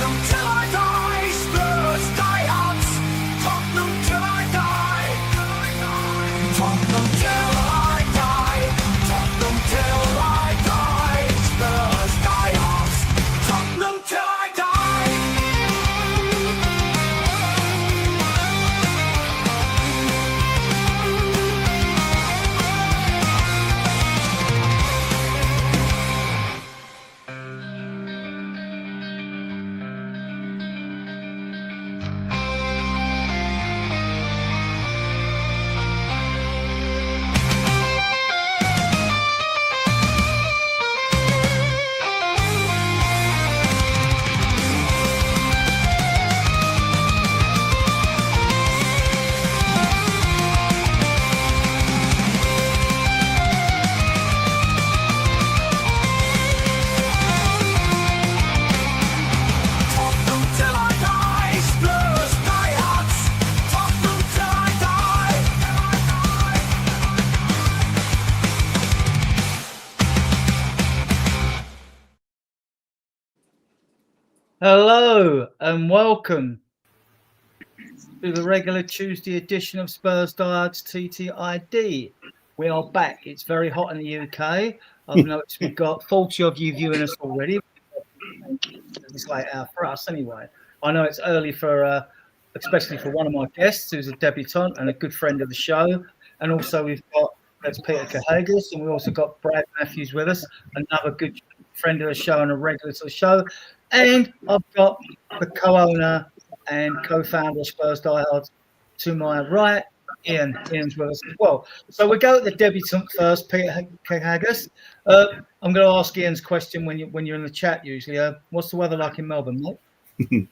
Tottenham till I die, Spurs Diehards. Tottenham till I die. Tottenham till I die. Tottenham till I die. Spurs Diehards. Tottenham till I die. Hello and welcome to the regular Tuesday edition of Spurs Diehards TTID. We are back. It's very hot in the UK. I've noticed we've got 40 of you viewing us already. It's late hour for us anyway. I know it's early for, especially for one of my guests who's a debutant and a good friend of the show. And also we've got that's Peter Cahagas, and we also got Brad Matthews with us, another good friend of the show and a regular to the show. And I've got the co-owner and co-founder of Spurs Diehards to my right, Ian. Ian's with us as well. So we go to the debutant first, Peter Cahagas. I'm going to ask Ian's question when you're in the chat usually. What's the weather like in Melbourne, mate?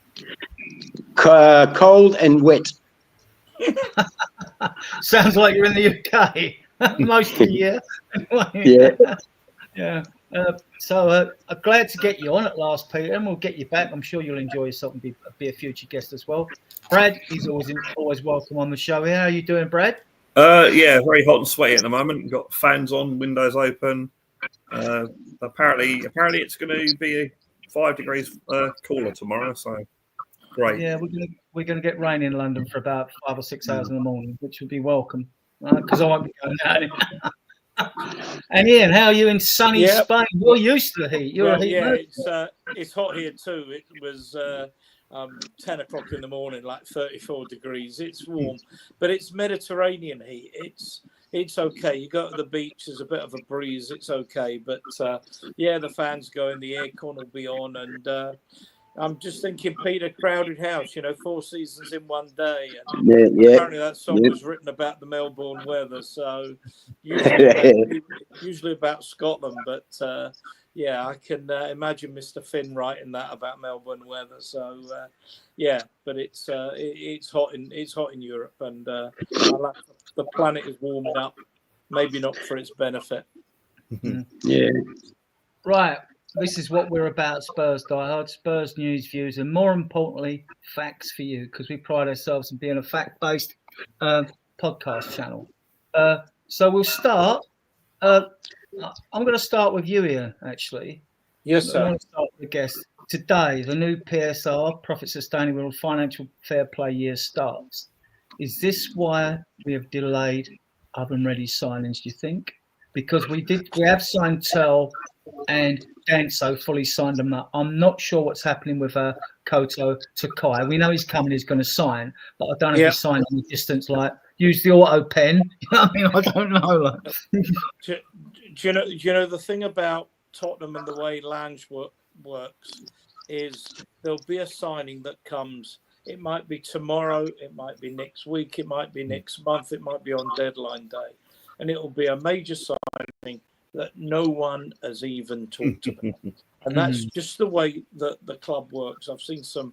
Cold and wet. Sounds like you're in the UK most of the year. Yeah. Yeah. So I'm glad to get you on at last, Peter, and we'll get you back. I'm sure you'll enjoy yourself and be a future guest as well. Brad, he's always welcome on the show here. How are you doing, Brad? Yeah, very hot and sweaty at the moment. We've got fans on, windows open. Apparently it's going to be 5 degrees cooler tomorrow, so great. Yeah, we're gonna get rain in London for about 5 or 6 hours in the morning, which would be welcome, because I won't be going out. And Ian, how are you in sunny Spain? You're used to the heat. It's hot here too. It was 10 o'clock in the morning, like 34 degrees. It's warm, but it's Mediterranean heat. It's okay. You go to the beach, there's a bit of a breeze. It's okay, but the fans going, the aircon will be on, and I'm just thinking, Peter, crowded house, 4 seasons in one day. And apparently that song was written about the Melbourne weather, so usually about Scotland. But I can imagine Mr. Finn writing that about Melbourne weather. So but it's hot in Europe, and the planet is warming up. Maybe not for its benefit. Yeah. Right. This is what we're about, Spurs Diehards, Spurs news, views, and more importantly, facts for you, because we pride ourselves in being a fact-based podcast channel. So we'll start. I'm going to start with you, Ian, actually. Yes, sir. I want to start with the guest. Today, the new PSR, Profit Sustainable Financial Fair Play year starts. Is this why we have delayed oven-ready signings, do you think? Because we have signed Tell and Danso fully signed them up. I'm not sure what's happening with Koto Takai. We know he's coming, he's going to sign, but I don't know if he's signed in the distance, like use the auto pen. You know what I mean? I don't know. Do you know the thing about Tottenham and the way Lange works is there'll be a signing that comes. It might be tomorrow, it might be next week, it might be next month, it might be on deadline day, and it will be a major signing that no one has even talked about. And that's just the way that the club works. I've seen some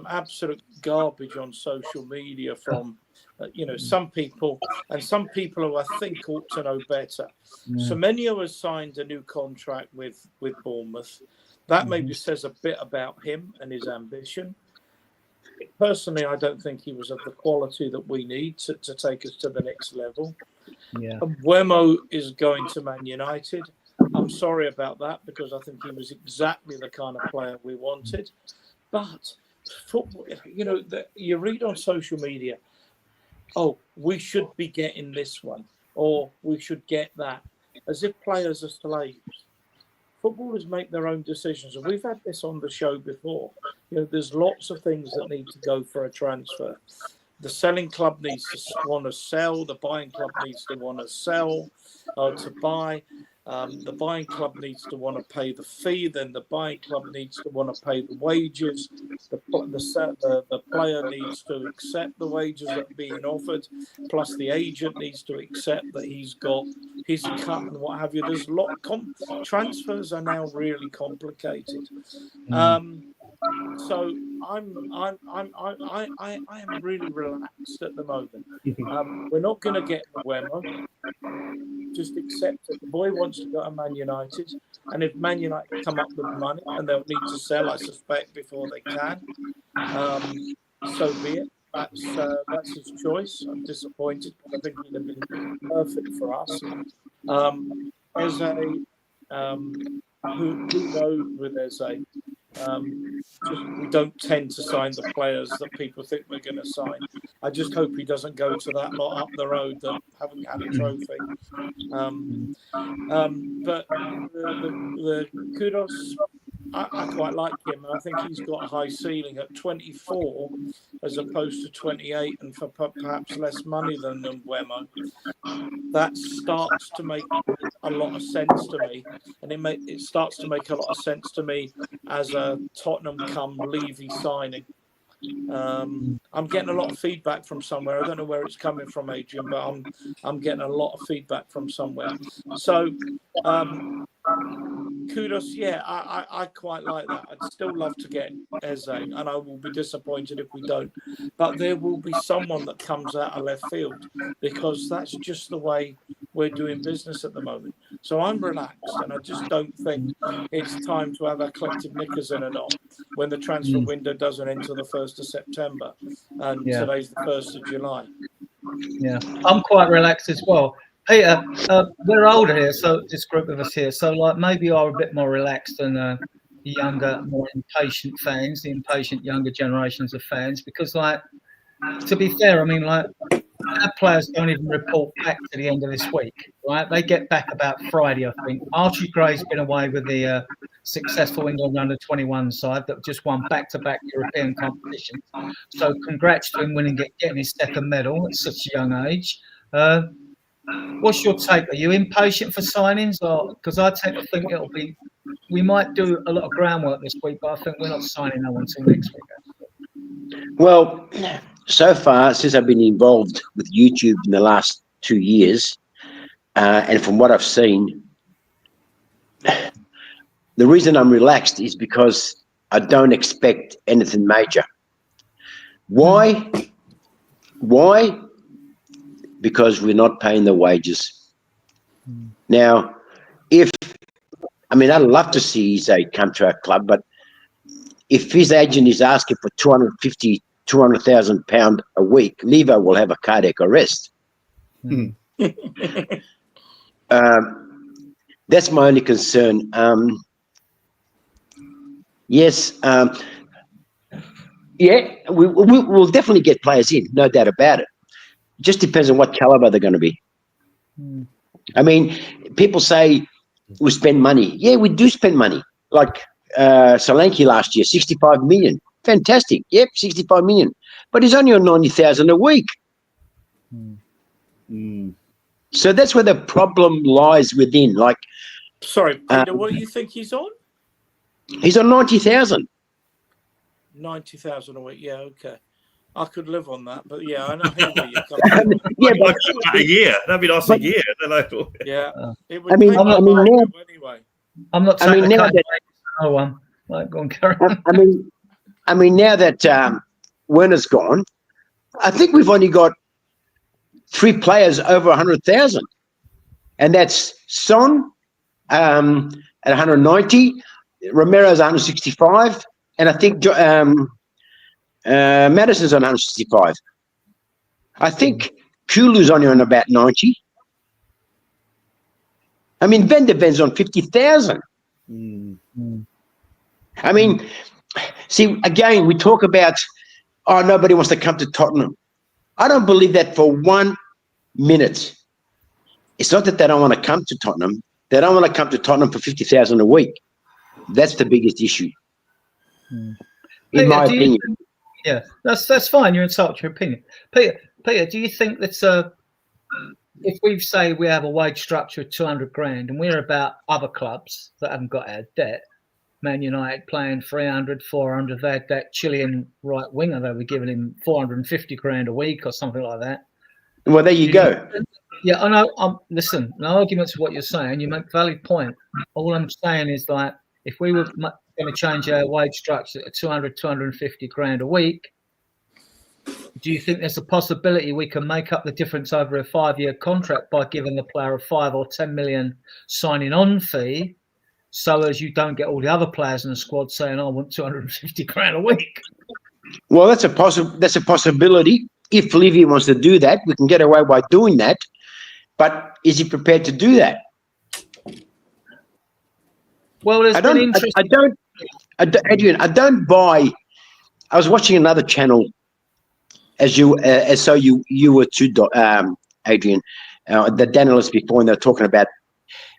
absolute garbage on social media from, some people, and some people who I think ought to know better. Semenyo has signed a new contract with Bournemouth. That maybe says a bit about him and his ambition. Personally, I don't think he was of the quality that we need to take us to the next level. Yeah. Wemo is going to Man United. I'm sorry about that, because I think he was exactly the kind of player we wanted. But football, you know, you read on social media, oh, we should be getting this one, or we should get that, as if players are slaves. Footballers make their own decisions, and we've had this on the show before. You know, there's lots of things that need to go for a transfer. The selling club needs to want to sell. The buying club needs to want to sell or to buy. The buying club needs to want to pay the fee. Then the buying club needs to want to pay the wages. The player needs to accept the wages that are being offered. Plus, the agent needs to accept that he's got his cut and what have you. There's a lot. Transfers are now really complicated. So I am really relaxed at the moment. We're not going to get Wemo. Just accept it. The boy wants to go to Man United, and if Man United come up with money, and they'll need to sell, I suspect, before they can. So be it. That's his choice. I'm disappointed, but I think he'd have been perfect for us. As a who knows with Eze. We don't tend to sign the players that people think we're going to sign. I just hope he doesn't go to that lot up the road that haven't had a trophy. But the kudos, I quite like him. I think he's got a high ceiling at 24 as opposed to 28 and for perhaps less money than Wemo. That starts to make a lot of sense to me. And it starts to make a lot of sense to me as a Tottenham come Levy signing. I'm getting a lot of feedback from somewhere. I don't know where it's coming from, Adrian, but I'm getting a lot of feedback from somewhere. So kudos, yeah, I quite like that. I'd still love to get Eze, and I will be disappointed if we don't. But there will be someone that comes out of left field, because that's just the way we're doing business at the moment. So I'm relaxed, and I just don't think it's time to have our collective knickers in a knot when the transfer window doesn't end until the 1st of September, and today's the 1st of July. Yeah, I'm quite relaxed as well. Peter, we're older here, so this group of us here, so like maybe are a bit more relaxed than the younger, more impatient fans, the impatient younger generations of fans, because like, to be fair, I mean, like, our players don't even report back to the end of this week, right? They get back about Friday, I think. Archie Gray's been away with the successful England under-21 side that just won back-to-back European competitions. So congrats to him getting his second medal at such a young age. What's your take? Are you impatient for signings? Or because I tend to think we might do a lot of groundwork this week, but I think we're not signing no one until next week. Well, so far, since I've been involved with YouTube in the last 2 years, and from what I've seen, the reason I'm relaxed is because I don't expect anything major. Why? Because we're not paying the wages. Now, I'd love to see Eze come to our club, but if his agent is asking for £200,000 a week, Levo will have a cardiac arrest. That's my only concern. We'll definitely get players in, no doubt about it. It just depends on what caliber they're going to be. I mean, people say we spend money. Yeah, we do spend money. Like Solanke last year, 65 million. Fantastic. Yep, 65 million. But he's only on 90,000 a week. So that's where the problem lies within. Like, sorry, Peter, what do you think he's on? He's on 90,000. 90,000 a week. Yeah, okay. I could live on that, but yeah, I know where you're coming from. Yeah, but a year. That'd be nice a year. Yeah, it would anyway. I'm not saying now that Werner's gone, I think we've only got 3 players over 100,000, and that's Son at 190, Romero's 165, and I think Madison's on 165. I think Kulu's only on about 90. I mean, Van der Ven's on 50,000. I mean, See, again, we talk about, oh, nobody wants to come to Tottenham. I don't believe that for 1 minute. It's not that they don't want to come to Tottenham. They don't want to come to Tottenham for 50,000 a week. That's the biggest issue, in my opinion. Yeah, that's fine. You're entitled to your opinion. Peter, do you think that if we say we have a wage structure of 200 grand and we're about other clubs that haven't got our debt, Man United playing 300, 400, they had that Chilean right winger, they were giving him 450 grand a week or something like that. Well, there you go. Yeah, I know. Listen, no arguments with what you're saying. You make a valid point. All I'm saying is like, if we were going to change our wage structure to 200, 250 grand a week, do you think there's a possibility we can make up the difference over a 5-year contract by giving the player a 5 or 10 million signing on fee, so as you don't get all the other players in the squad saying, I want 250 grand a week? Well, that's a possibility. If Levy wants to do that, we can get away by doing that. But is he prepared to do that? Well, Adrian, I don't buy. I was watching another channel, as you were too, Adrian. The analysts before, and they're talking about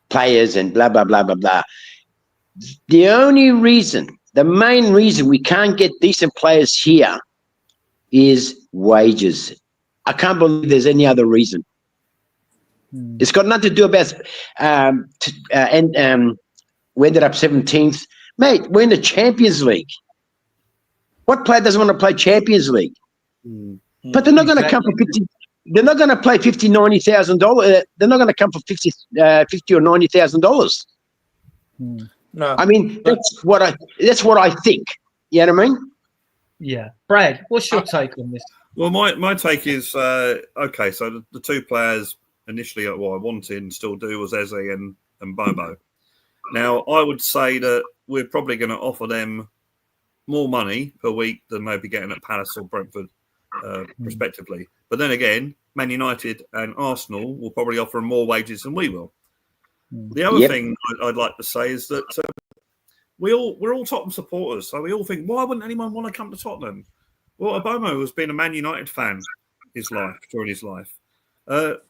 players and blah blah blah blah blah. The main reason we can't get decent players here is wages. I can't believe there's any other reason. It's got nothing to do about we ended up 17th. Mate, we're in the Champions League. What player doesn't want to play Champions League? But they're not going to come for 50. They're not going to play $90,000. They're not going to come for $50 or $90,000. No, I mean that's what I think. You know what I mean? Yeah, Brad, what's your take on this? Well, my take is okay. So the two players initially, what I wanted and still do was Eze and Bomo. Now, I would say that we're probably going to offer them more money per week than maybe getting at Palace or Brentford, respectively. But then again, Man United and Arsenal will probably offer them more wages than we will. The other thing I'd like to say is that we're all Tottenham supporters, so we all think, why wouldn't anyone want to come to Tottenham? Well, Bomo has been a Man United fan during his life.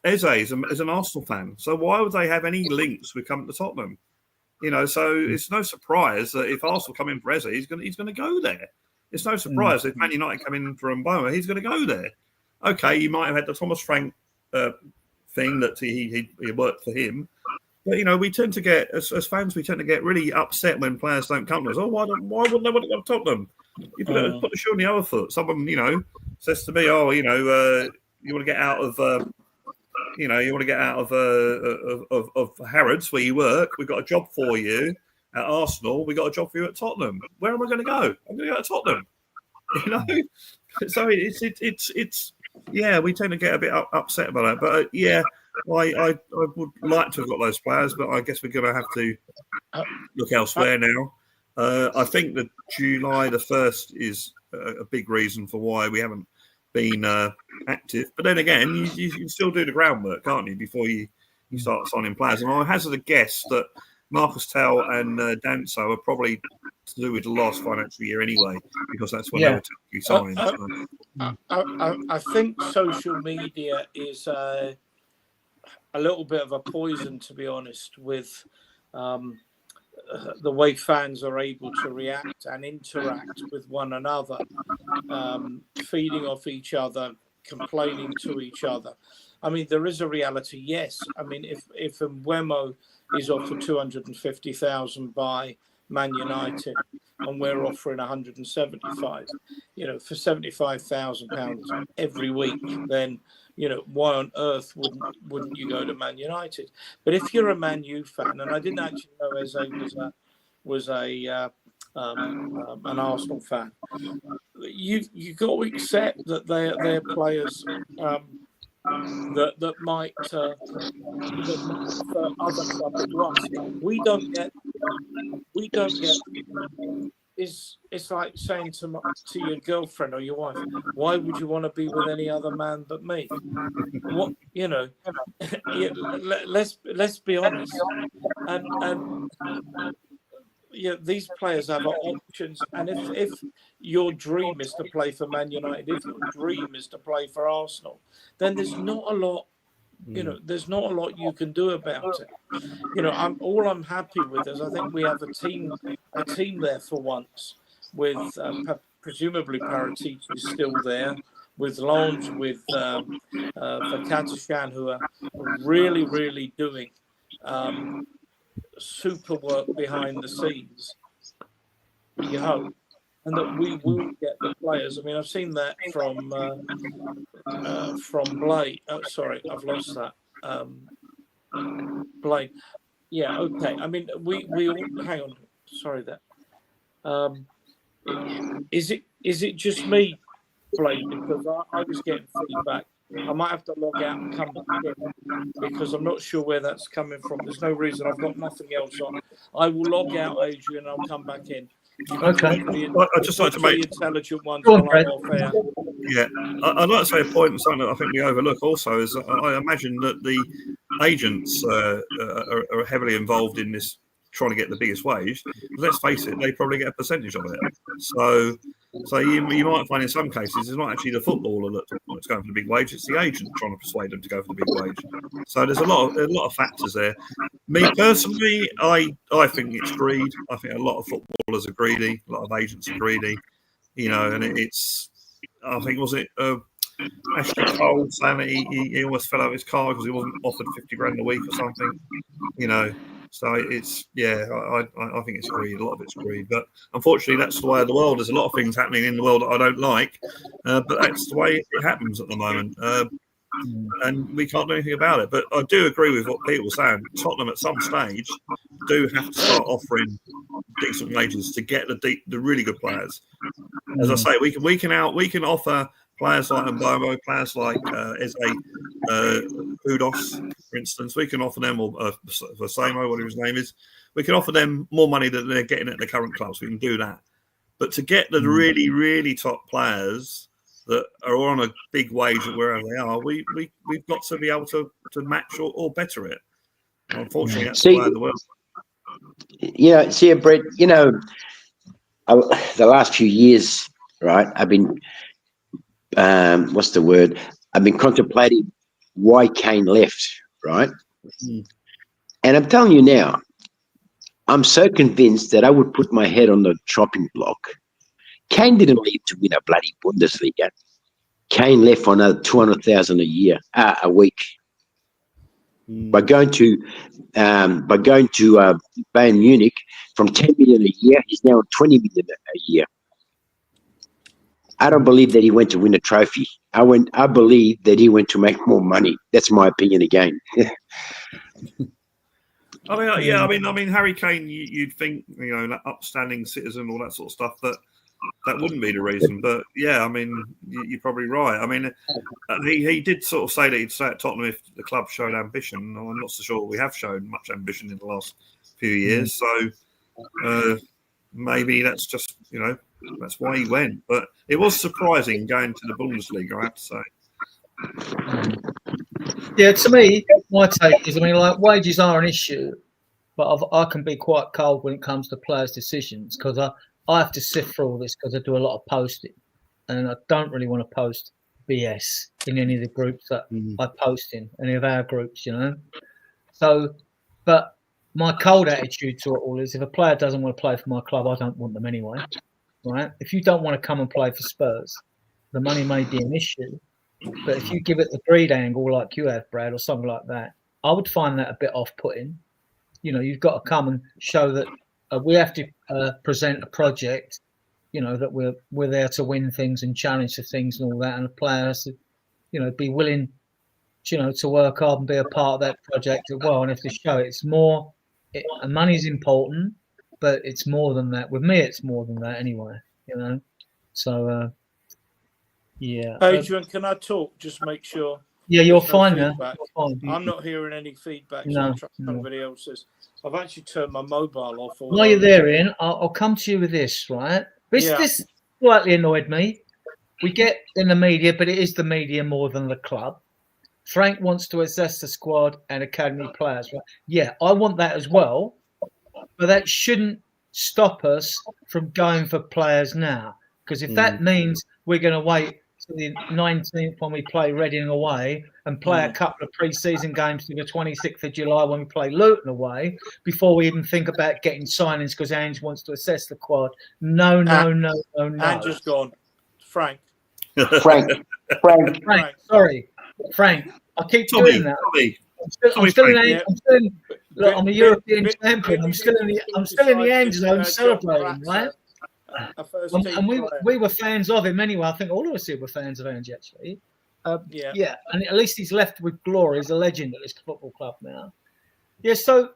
Eze is an Arsenal fan, so why would they have any links with coming to Tottenham? You know, so it's no surprise that if Arsenal come in for Eze, he's going to go there. It's no surprise if Man United come in for Mboma, he's going to go there. Okay, you might have had the Thomas Frank thing that he worked for him, but you know, we tend to get as fans, we tend to get really upset when players don't come to us. Oh, why wouldn't they want to go to Tottenham? You put the shoe on the other foot. Someone, you know, says to me, "Oh, you know, you want to get out of." You want to get out of Harrods where you work. We've got a job for you at Arsenal. We've got a job for you at Tottenham. Where am I going to go? I'm going to go to Tottenham. You know, so it's we tend to get a bit upset about that. But I would like to have got those players, but I guess we're going to have to look elsewhere now. I think that July the 1st is a big reason for why we haven't been active, but then again, you can still do the groundwork, can't you, before you start signing players? And I hazard a guess that Marcus Tell and Danso are probably to do with the last financial year anyway, because that's when they were typically signed. I think social media is a little bit of a poison, to be honest, with the way fans are able to react and interact with one another, feeding off each other, complaining to each other. I mean, there is a reality, yes. I mean, if Mbeumo is offered 250,000 by Man United and we're offering 175, you know, for £75,000 every week, then, you know, why on earth wouldn't you go to Man United? But if you're a Man U fan, and I didn't actually know Eze was an Arsenal fan, you got to accept that they're players that might prefer other clubs to us. We don't get. It's like saying to your girlfriend or your wife, why would you want to be with any other man but me? What, you know? Let's be honest. And these players have options, and if your dream is to play for Man United, if your dream is to play for Arsenal, then there's not a lot. There's not a lot you can do about it. I'm happy with is I think we have a team there for once, with presumably Paratici is still there, with Lange, with Vakatashan, who are really, really doing super work behind the scenes. You hope, and that we will get the players. I mean, I've seen that from Blake. Oh, sorry, I've lost that. Blake. Yeah, okay. I mean, we all hang on. Sorry, that. Is it just me, Blake? Because I was getting feedback. I might have to log out and come back in because I'm not sure where that's coming from. There's no reason. I've got nothing else on. I will log out, Adrian. I'll come back in. Okay. I'd just like to make the intelligent ones Go on, while I'm Fred. off air. Yeah, I'd like to say a point, and something that I think we overlook also is I imagine that the agents are heavily involved in this, trying to get the biggest wage. Let's face it, they probably get a percentage of it. So you might find in some cases it's not actually the footballer that's going for the big wage; it's the agent trying to persuade them to go for the big wage. So there's a lot of factors there. Me personally, I think it's greed. I think a lot of footballers are greedy, a lot of agents are greedy. And it's. I think was it Ashley Cole saying that he almost fell out of his car because he wasn't offered 50 grand a week or something. So it's I think it's greed. A lot of it's greed, but unfortunately that's the way of the world. There's a lot of things happening in the world that I don't like, but that's the way it happens at the moment. And we can't do anything about it. But I do agree with what Peter was saying. Tottenham at some stage do have to start offering decent wages to get the really good players. As I say, we can offer players like Mbomo, players like Eze, Udos, for instance. We can offer them, or Vasamo, whatever his name is. We can offer them more money than they're getting at the current clubs. We can do that. But to get the really, really top players that are on a big wage at wherever they are, we've got to be able to match or better it. Unfortunately, that's the way of the world. Brett, the last few years, right, I've been, I've been contemplating why Kane left, right? And I'm telling you now, I'm so convinced that I would put my head on the chopping block. Kane didn't leave to win a bloody Bundesliga. Kane left for another 200,000 a week. By going to Bayern Munich, from 10 million a year, he's now 20 million a year. I don't believe that he went to win a trophy. I believe that he went to make more money. That's my opinion again. I mean, Harry Kane, you'd think, an upstanding citizen, all that sort of stuff, that wouldn't be the reason. But yeah, I mean, you're probably right. I mean, he did sort of say that he'd stay at Tottenham if the club showed ambition. I'm not so sure we have shown much ambition in the last few years. So maybe that's just, that's why he went. But it was surprising going to the Bundesliga, I have to say. Yeah, to me, my take is, wages are an issue, but I can be quite cold when it comes to players' decisions, because I have to sift through all this because I do a lot of posting, and I don't really want to post BS in any of the groups that I post in, any of our groups, So, but my cold attitude to it all is, if a player doesn't want to play for my club, I don't want them anyway, right? If you don't want to come and play for Spurs, the money may be an issue, but if you give it the greed angle like you have, Brad, or something like that, I would find that a bit off-putting. You've got to come and show that we have to present a project, that we're there to win things and challenge the things and all that, and the player has to, be willing, to work hard and be a part of that project as well. And if to show it's more, and money's important, but it's more than that. With me, it's more than that anyway. So. Yeah. Adrian, can I talk? Just make sure. Yeah, you're fine now. I'm not hearing any feedback. No, somebody else's. I've actually turned my mobile off. While you're there, Ian, I'll come to you with this, right? This slightly annoyed me. We get in the media, but it is the media more than the club. Frank wants to assess the squad and academy players, right? Yeah, I want that as well, but that shouldn't stop us from going for players now? Because if that means we're going to wait to the 19th when we play Reading away and play a couple of pre-season games to the 26th of July when we play Luton away before we even think about getting signings because Ange wants to assess the quad. No. Andrew's gone. Frank. Frank. Sorry, Frank. I keep doing that. I'm a European champion. I'm still in the end zone celebrating, right? And we were fans of him anyway. I think all of us here were fans of Ange, actually. Yeah, and at least he's left with glory. He's a legend at this football club now. Yeah, so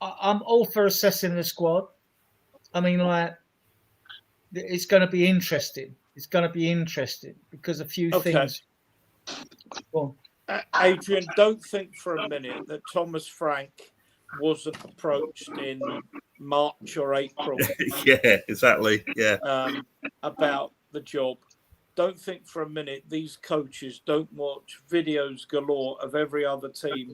I'm all for assessing the squad. I mean, like, it's going to be interesting. It's going to be interesting because a few things. Well, Adrian, don't think for a minute that Thomas Frank wasn't approached in March or April. Yeah, exactly. Yeah. About the job. Don't think for a minute these coaches don't watch videos galore of every other team.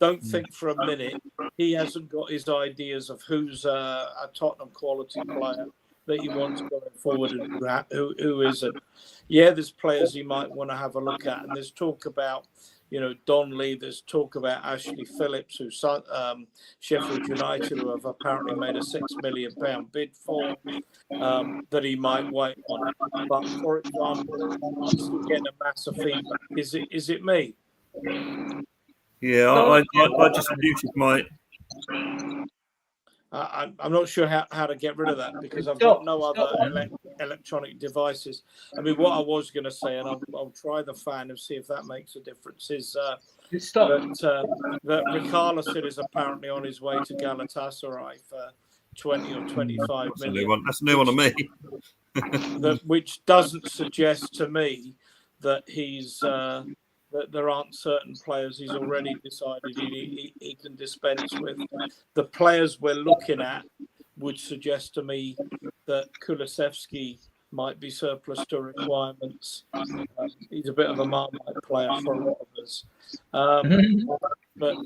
Don't think for a minute he hasn't got his ideas of who's a Tottenham quality player that he wants going forward and who isn't. Yeah, there's players he might want to have a look at, and there's talk about, Donnelly. There's talk about Ashley Phillips, who Sheffield United, who have apparently made a £6 million bid for, that he might wait on. But for example, I'm still getting a massive feedback. Is it me? Yeah, I just muted my. I'm not sure how to get rid of that because I've got no other electronic devices. I mean, what I was going to say, and I'll try the fan and see if that makes a difference, is that Richarlison is apparently on his way to Galatasaray for 20 or 25 million. That's a new one to me. Which doesn't suggest to me that that there aren't certain players he's already decided he can dispense with. The players we're looking at would suggest to me that Kulusevski might be surplus to requirements. He's a bit of a Marmite player for a lot of us. But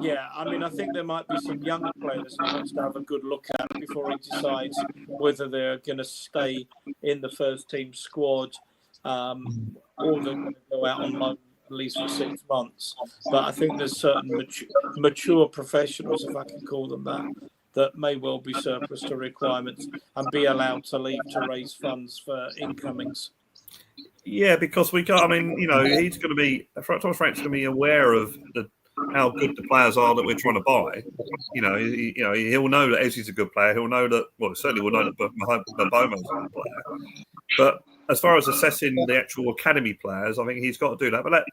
yeah, I mean, I think there might be some younger players he wants to have a good look at before he decides whether they're going to stay in the first team squad or they're going to go out on loan at least for 6 months. But I think there's certain mature professionals, if I can call them that may well be surplus to requirements and be allowed to leave to raise funds for incomings. Yeah, because he's going to be, Thomas Frank's going to be aware of how good the players are that we're trying to buy. He'll know that Ezzy's a good player. He'll know that, well, certainly will know that Mbeumo's a good player. But as far as assessing the actual academy players, I think he's got to do that. But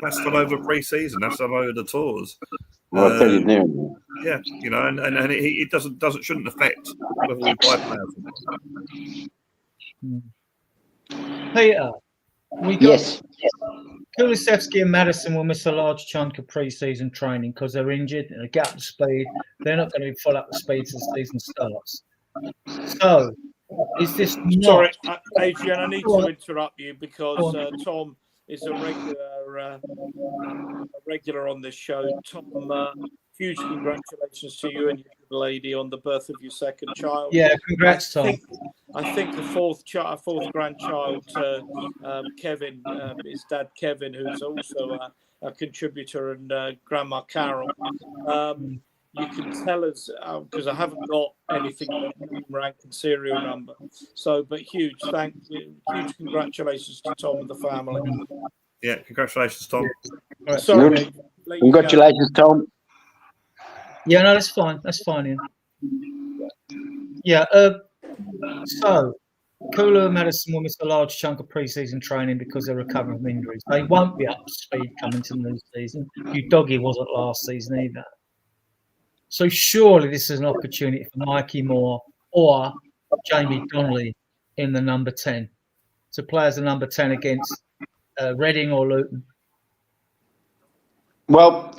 that's done over pre-season. That's done over the tours. I'll tell you now. Yeah, and it shouldn't affect whether we buy players. Peter, Yes. Kulusevski and Maddison will miss a large chunk of pre-season training because they're injured and they get up to speed. They're not going to be full up to speed as the season starts. So, is this not... Sorry, Adrian, I need to interrupt you because Tom is a regular on this show. Tom, huge congratulations to you and your lady on the birth of your second child. Yeah, congrats, Tom. I think a fourth grandchild, Kevin, his dad Kevin, who's also a contributor, and Grandma Carol. You can tell us because I haven't got anything name, rank, and serial number. So, but huge congratulations to Tom and the family. Yeah, congratulations, Tom. Right. Sorry, Congratulations, Tom. Yeah, no, that's fine. That's fine, Ian. Yeah. So, Kulu and Maddison will miss a large chunk of pre-season training because they're recovering from injuries. They won't be up to speed coming to the new season. Doggy wasn't last season either. So surely this is an opportunity for Mikey Moore or Jamie Donnelly in the number 10 to play as a number 10 against Reading or Luton. Well,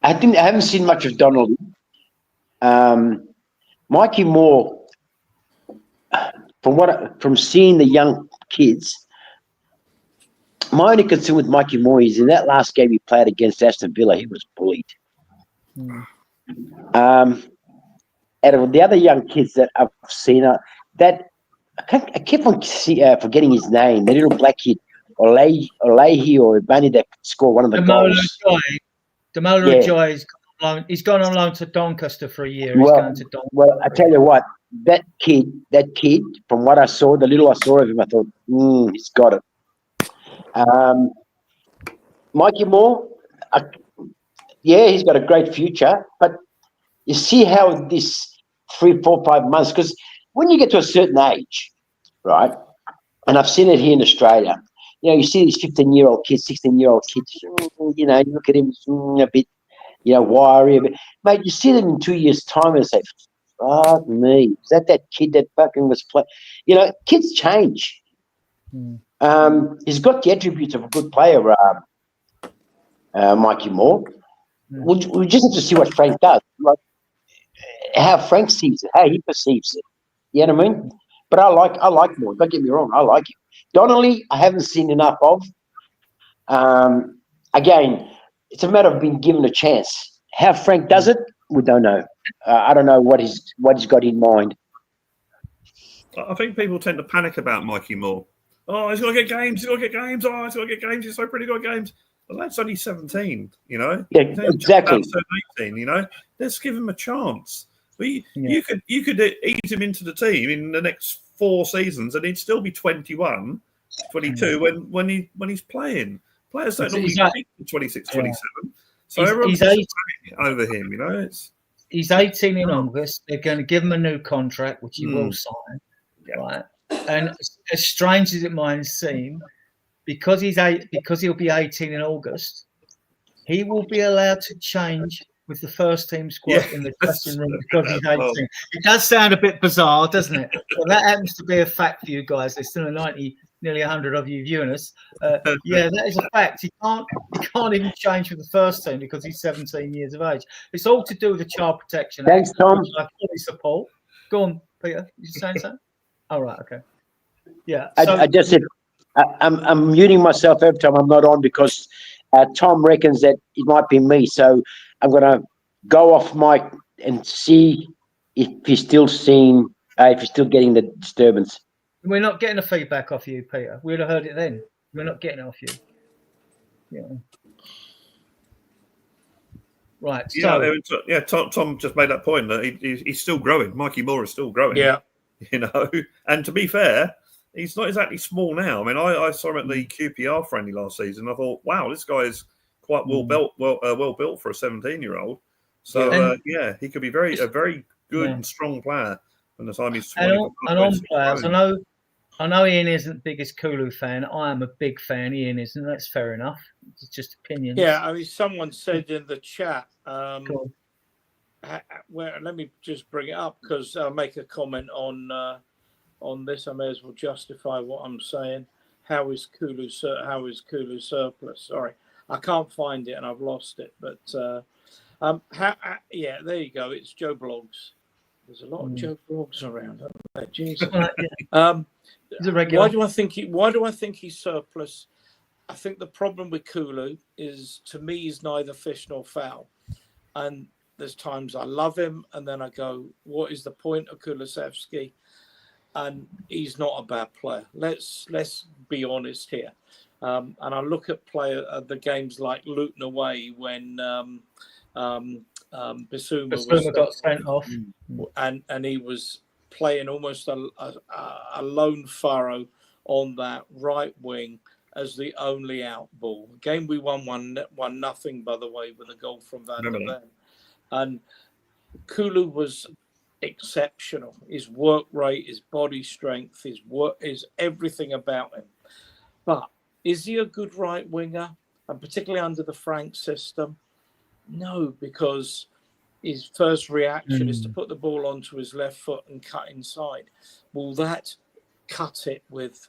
I haven't seen much of Donnelly. Mikey Moore, from seeing the young kids, my only concern with Mikey Moore is in that last game he played against Aston Villa, he was bullied. Out of the other young kids that I've seen, I keep on forgetting his name. The little black kid, Olehi or Bani, that scored one of the goals. Demola Yeah. Joy, he's gone on loan to Doncaster for a year. He's Well, going to Doncaster. well, I tell you what, that kid, from what I saw, the little I saw of him, I thought, he's got it. Mikey Moore, he's got a great future, but you see how this 3, 4, 5 months, because when you get to a certain age, right, and I've seen it here in Australia, you see these 15-year-old kids, 16-year-old kids, you look at him a bit, wiry a bit. Mate, you see them in 2 years' time and say, fuck me, is that kid that fucking was playing? Kids change. He's got the attributes of a good player, Mikey Moore. We just have to see what Frank does, like how Frank sees it, how he perceives it. You know what I mean? But I like Moore. Don't get me wrong, I like him. Donnelly, I haven't seen enough of. Again, it's a matter of being given a chance. How Frank does it, we don't know. I don't know what he's got in mind. I think people tend to panic about Mikey Moore. Oh, he's got to get games. Oh, he's got to get games. He's so pretty good at games. Well, that's only 17, Yeah, exactly. 18, Let's give him a chance. You could ease him into the team in the next 4 seasons, and he'd still be 21, 22 when he's playing. Players don't normally peak at 26, 27. So everyone's over him, He's 18 in August. They're going to give him a new contract, which he will sign, right? And as strange as it might seem, because he'll be 18 in August, he will be allowed to change with the first team squad in the dressing room because he's 18. It does sound a bit bizarre, doesn't it? But that happens to be a fact for you guys. There's still 90, nearly 100 of you viewing us. That is a fact. He can't even change with the first team because he's 17 years of age. It's all to do with the Child Protection Act. Thanks, Tom. Which I fully support. Go on, Peter. You saying something? Oh, right, okay. Yeah. I just said I'm muting myself every time I'm not on because Tom reckons that it might be me. So I'm going to go off mic and see if he's still getting the disturbance. We're not getting the feedback off you, Peter. We'd have heard it then. We're not getting it off you. Right. So, Tom just made that point that he's still growing. Mikey Moore is still growing. Yeah. And to be fair, he's not exactly small now. I mean, I saw him at the QPR friendly last season. I thought, wow, this guy is quite well built for a 17 year-old. So he could be a very good and strong player when the time he's 20. And on players, I know Ian isn't the biggest Kulu fan. I am a big fan. Ian isn't. That's fair enough. It's just opinions. Yeah, I mean, someone said in the chat. Let me just bring it up because I'll make a comment on this. I may as well justify what I'm saying. How is Kulu surplus? Sorry, I can't find it and I've lost it. But there you go. It's Joe Blogs. There's a lot of Joe Blogs around. Jesus. Why do I think he's surplus? I think the problem with Kulu is, to me, he's neither fish nor fowl. And there's times I love him, and then I go, what is the point of Kulusevski? And he's not a bad player. Let's be honest here. And I look at the games like Luton away when Bissouma got sent off, and he was playing almost a lone furrow on that right wing as the only out ball. Game we won 1-0, by the way, with a goal from Van der Ven. And Kulu was exceptional. His work rate, his body strength, his everything about him. But is he a good right winger? And particularly under the Frank system? No, because his first reaction is to put the ball onto his left foot and cut inside. Will that cut it with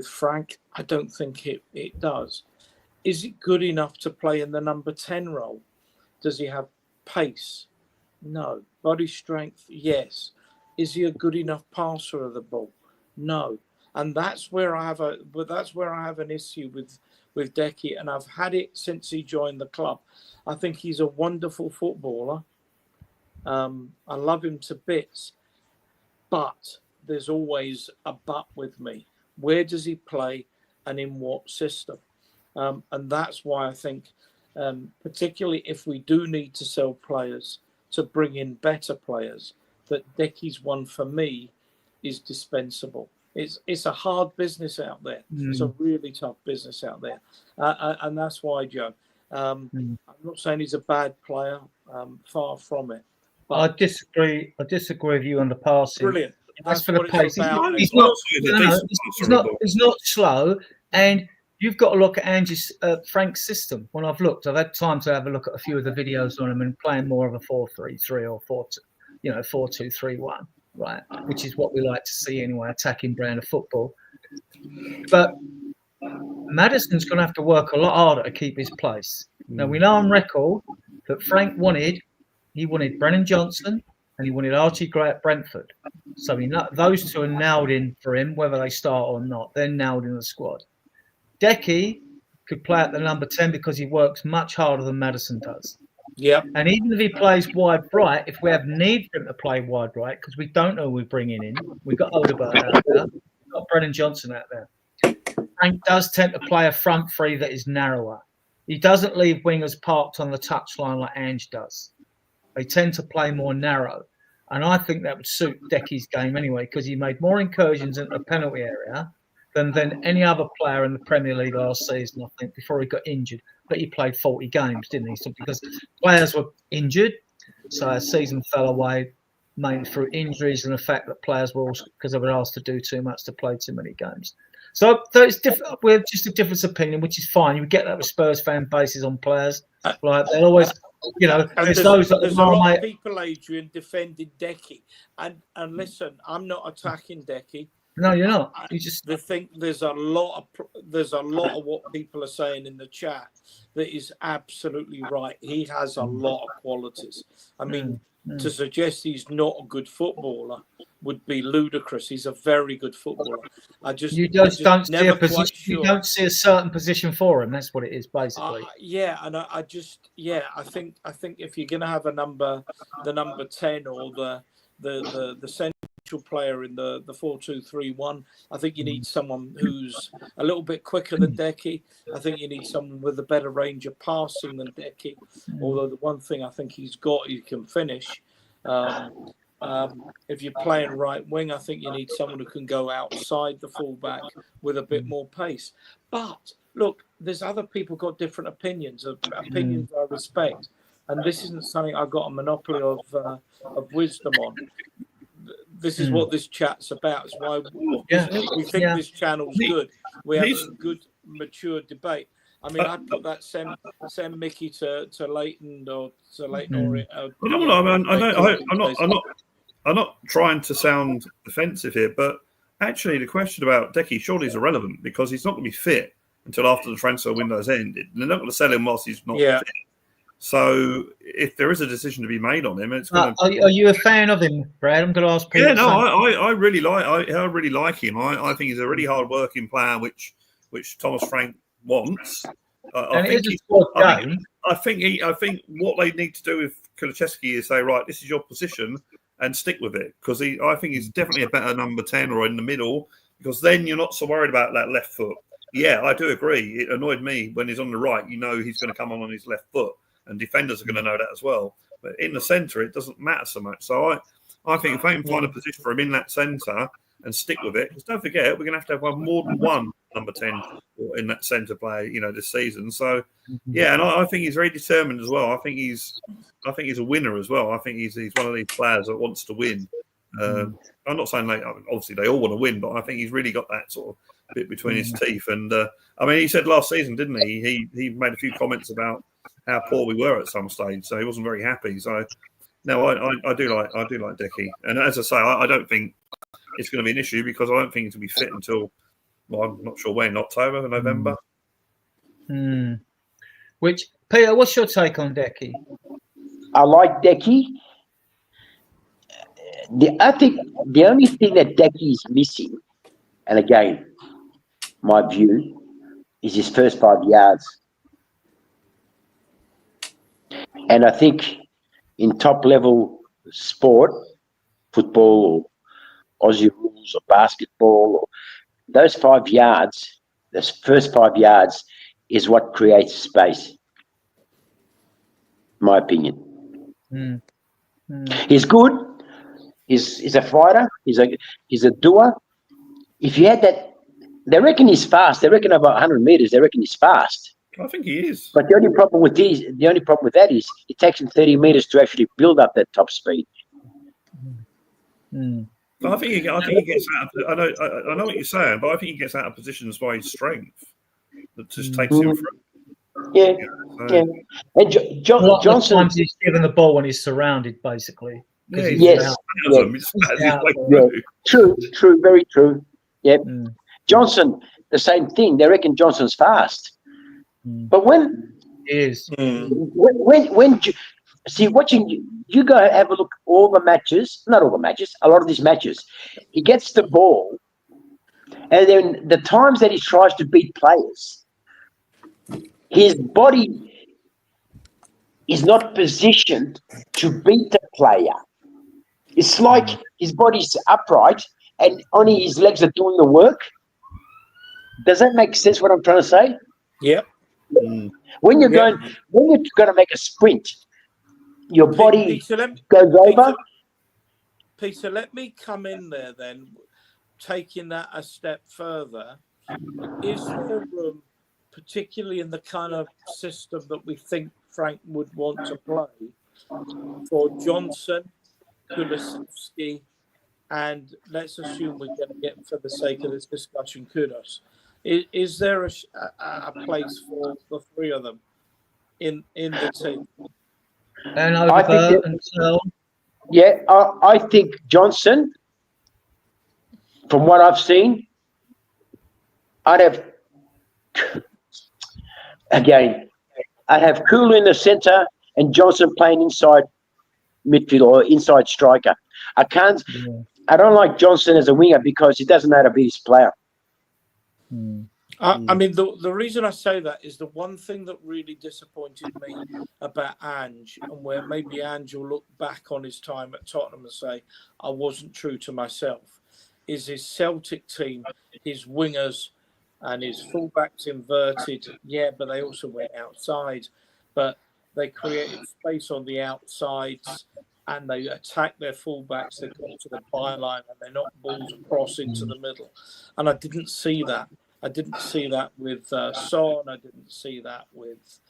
Frank? I don't think it does. Is it good enough to play in the number 10 role? Does he have pace? No. Body strength? Yes. Is he a good enough passer of the ball? No. And that's where I have an issue with with Decky, and I've had it since he joined the club. I think he's a wonderful footballer. I love him to bits, but there's always a but with me. Where does he play and in what system? And that's why I think, particularly if we do need to sell players to bring in better players, that Decky's one for me is dispensable. It's a hard business out there. It's a really tough business out there. And that's why, Joe, I'm not saying he's a bad player, far from it. But I disagree with you on the passing. Brilliant. As That's for the what pace, it's about. he's not slow, and you've got to look at Frank's system. When I've looked, I've had time to have a look at a few of the videos on him and playing more of a 4-3-3 or 4-2-3-1, right? Which is what we like to see anyway, attacking brand of football. But Maddison's going to have to work a lot harder to keep his place. Now, we know on record that Frank wanted Brennan Johnson and he wanted Archie Gray at Brentford. So those two are nailed in for him, whether they start or not. They're nailed in the squad. Decky could play at the number 10 because he works much harder than Maddison does. Yeah. And even if he plays wide right, if we have need for him to play wide right, because we don't know who we're bringing in, we've got Odegaard out there, we've got Brennan Johnson out there. Frank does tend to play a front three that is narrower. He doesn't leave wingers parked on the touchline like Ange does. They tend to play more narrow. And I think that would suit Decky's game anyway, because he made more incursions in the penalty area than any other player in the Premier League last season, I think, before he got injured. But he played 40 games, didn't he? So because players were injured, so our season fell away mainly through injuries and the fact that players were also, because they were asked to do too much, to play too many games. So it's different. We're just a difference of opinion, which is fine. You get that with Spurs fan bases on players. Like they'll always, there's those that there's a lot of people, Adrian, defending Decky. And listen, I'm not attacking Decky. No, you're not. You just think there's a lot of what people are saying in the chat that is absolutely right. He has a lot of qualities. I mean, to suggest he's not a good footballer would be ludicrous. He's a very good footballer. You don't see a certain position for him. That's what it is, basically. I think if you're going to have the number 10 or the central player in the 4-2-3-1, I think you need someone who's a little bit quicker than Decky. I think you need someone with a better range of passing than Decky. Although the one thing I think he can finish. If you're playing right wing, I think you need someone who can go outside the fullback with a bit more pace. But look, there's other people got different opinions I respect, and this isn't something I've got a monopoly of wisdom on. This is what this chat's about. It's why we think this channel's good. We have a good, mature debate. I mean, I'd put that send Mickey to Leighton or to Leighton I'm not trying to sound offensive here, but actually the question about Decky surely is irrelevant because he's not going to be fit until after the transfer window's ended. And they're not going to sell him whilst he's not fit. So if there is a decision to be made on him, it's going to... Are you a fan of him, Brad? I'm going to ask Peter. Yeah, no, I really like him. I think he's a really hard-working player, which Thomas Frank wants. I think what they need to do with Kulusevski is say, right, this is your position, and stick with it, because I think he's definitely a better number 10 or in the middle, because then you're not so worried about that left foot. Yeah, I do agree. It annoyed me when he's on the right. You know he's going to come on his left foot, and defenders are going to know that as well. But in the centre, it doesn't matter so much. So I think if I can find a position for him in that centre and stick with it, because don't forget, we're going to have more than one number 10 in that centre play, this season. So, yeah, and I think he's very determined as well. I think he's a winner as well. I think he's one of these players that wants to win. I'm not saying obviously they all want to win, but I think he's really got that sort of bit between his teeth. And I mean, he said last season, didn't he? He made a few comments about how poor we were at some stage, so he wasn't very happy. So, no, I do like Decky, and as I say, I don't think it's going to be an issue because I don't think it's going to be fit until, well, I'm not sure when, October or November. Which, Peter, what's your take on Decky? I like Decky. I think the only thing that Decky is missing, and again, my view, is his first 5 yards. And I think in top level sport, football or Aussie rules or basketball, or those 5 yards, those first 5 yards is what creates space, in my opinion. He's good. He's a fighter. He's a doer. If you had that, they reckon he's fast. They reckon about 100 meters. They reckon he's fast. I think he is. But the only problem with that is it takes him 30 meters to actually build up that top speed. I think he gets out of, I know what you're saying, but I think he gets out of positions by his strength that just takes him through. Yeah. And Johnson, times he's given the ball when he's surrounded, basically. Yes. True, very true. Yep. Johnson, the same thing. They reckon Johnson's fast, but when watching you go have a look all the matches, not all the matches, a lot of these matches, he gets the ball, and then the times that he tries to beat players, his body is not positioned to beat the player. It's like his body's upright and only his legs are doing the work. Does that make sense what I'm trying to say? Yep. When you're going to make a sprint, your body goes over. Peter, let me come in there then, taking that a step further. Is there room, particularly in the kind of system that we think Frank would want to play, for Johnson, Kulusevski, and let's assume we're going to get, for the sake of this discussion, Kudos. Is there a place for the three of them in the team? And I think Johnson, from what I've seen, I'd have Kulu in the centre and Johnson playing inside midfield or inside striker. I don't like Johnson as a winger because he doesn't know how to be his player. I mean, the reason I say that is the one thing that really disappointed me about Ange, and where maybe Ange will look back on his time at Tottenham and say, I wasn't true to myself, is his Celtic team, his wingers and his fullbacks inverted. Yeah, but they also went outside. But they created space on the outsides and they attacked their fullbacks. They got to the byline and they knocked balls across into the middle. And I didn't see that. I didn't see that with Son. I didn't see that with,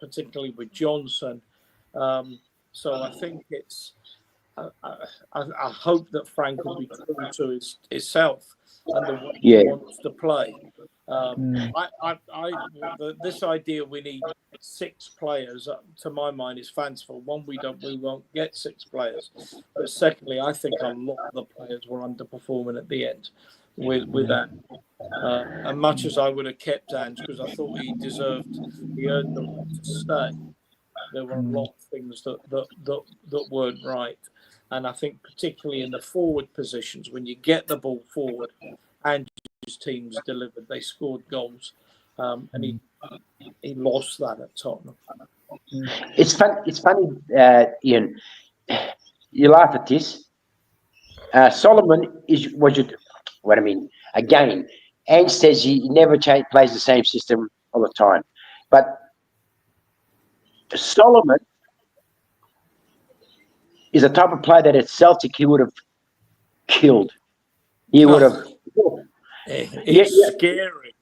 particularly with Johnson. So I think it's. I hope that Frank will be true to himself and the way he wants to play. This idea we need 6 players, to my mind, is fanciful. One, we won't get 6 players. But secondly, I think a lot of the players were underperforming at the end with that. And much as I would have kept Ange because I thought he earned the right to stay, there were a lot of things that weren't right. And I think particularly in the forward positions, when you get the ball forward, and his teams delivered, they scored goals, and he lost that at Tottenham. It's funny, Ian. You laugh at this. Solomon is what I mean. Again, Ange says he never plays the same system all the time, but Solomon is the type of player that at Celtic he would have killed. He would have. It's scary.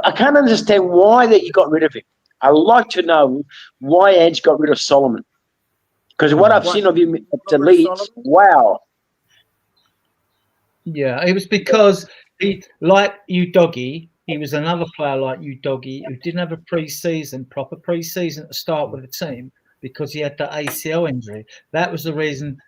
I can't understand why that you got rid of him. I'd like to know why Ange got rid of Solomon. Because what I've seen of him at Leeds, wow. Yeah, it was because he, like you, Doggy, he was another player like you, Doggy, who didn't have a proper pre-season to start with the team because he had that ACL injury. That was the reason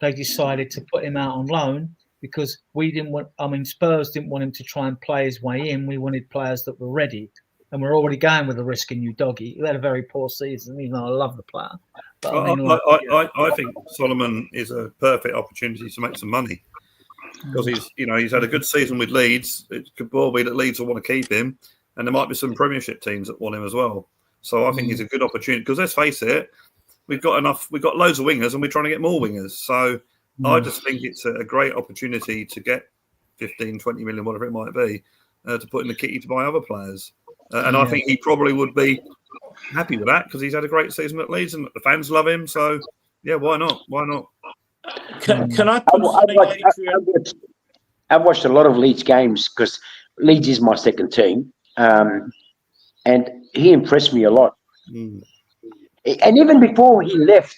they decided to put him out on loan, because Spurs didn't want him to try and play his way in. We wanted players that were ready. And we're already going with the risk in you, Doggy. He had a very poor season, even though I love the player. But I think Solomon is a perfect opportunity to make some money. because he's had a good season with Leeds. It could well be that Leeds will want to keep him, and there might be some Premiership teams that want him as well. So I think he's a good opportunity because let's face it, we've got loads of wingers, and we're trying to get more wingers. So I just think it's a great opportunity to get 15, 20 million, whatever it might be, to put in the kitty to buy other players. And I think he probably would be happy with that because he's had a great season at Leeds and the fans love him. So, yeah, why not? Why not? Can I put something, Adrian? I've watched a lot of Leeds games because Leeds is my second team. And he impressed me a lot. And even before he left,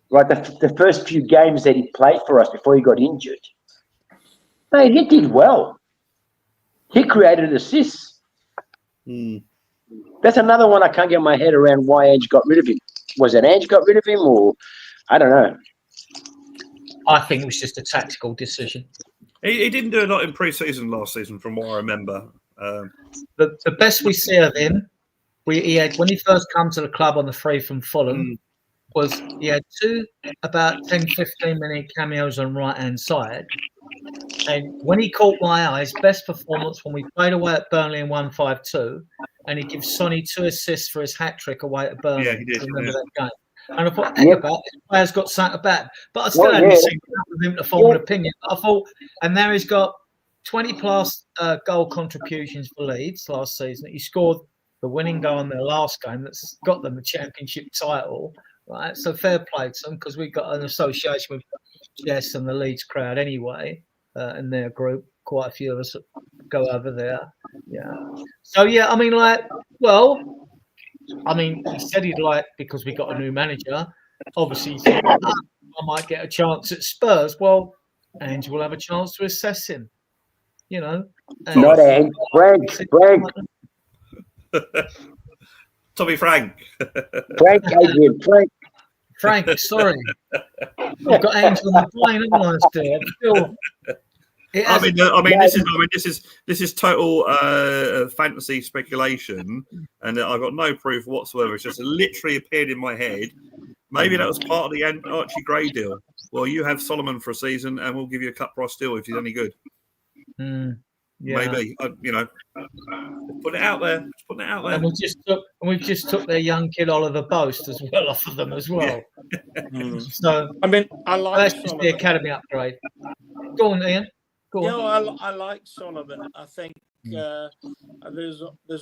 right, the first few games that he played for us before he got injured, he did well. He created assists. That's another one I can't get my head around why Ange got rid of him. Was it Ange got rid of him or I don't know. I think it was just a tactical decision. He didn't do a lot in pre-season last season from what I remember. The best we see of him, he had when he first come to the club on the free from Fulham, was he had two about 10, 15 minute cameos on right-hand side. And when he caught my eye, his best performance when we played away at Burnley in 1-5-2, and he gives Sonny 2 assists for his hat-trick away at Burnley. Yeah, he did. Remember that game? And I thought, hang about, this player's got something about. But I still hadn't seen enough of him to form an opinion. I thought, and now he's got 20-plus goal contributions for Leeds last season. He scored the winning goal in their last game that's got them the championship title, right? So fair play to them because we've got an association with Jess and the Leeds crowd anyway in their group. Quite a few of us go over there. Yeah. So, yeah, I mean, he said he'd because we got a new manager. Obviously, he thought, I might get a chance at Spurs. Well, Ange will have a chance to assess him, Not Ange, Frank. Tommy Frank. Frank, Adrian, Frank, sorry. I've got Ange on the brain, haven't I, still? This is total fantasy speculation, and I've got no proof whatsoever. It's just literally appeared in my head. Maybe that was part of the Archie Gray deal. Well, you have Solomon for a season, and we'll give you a cut price deal if he's any good. Maybe put it out there. Just putting it out there. And we just took their young kid Oliver Boast as well off of them as well. Yeah. So I like that's just the academy upgrade. Go on, Ian. I like Solomon. I think there's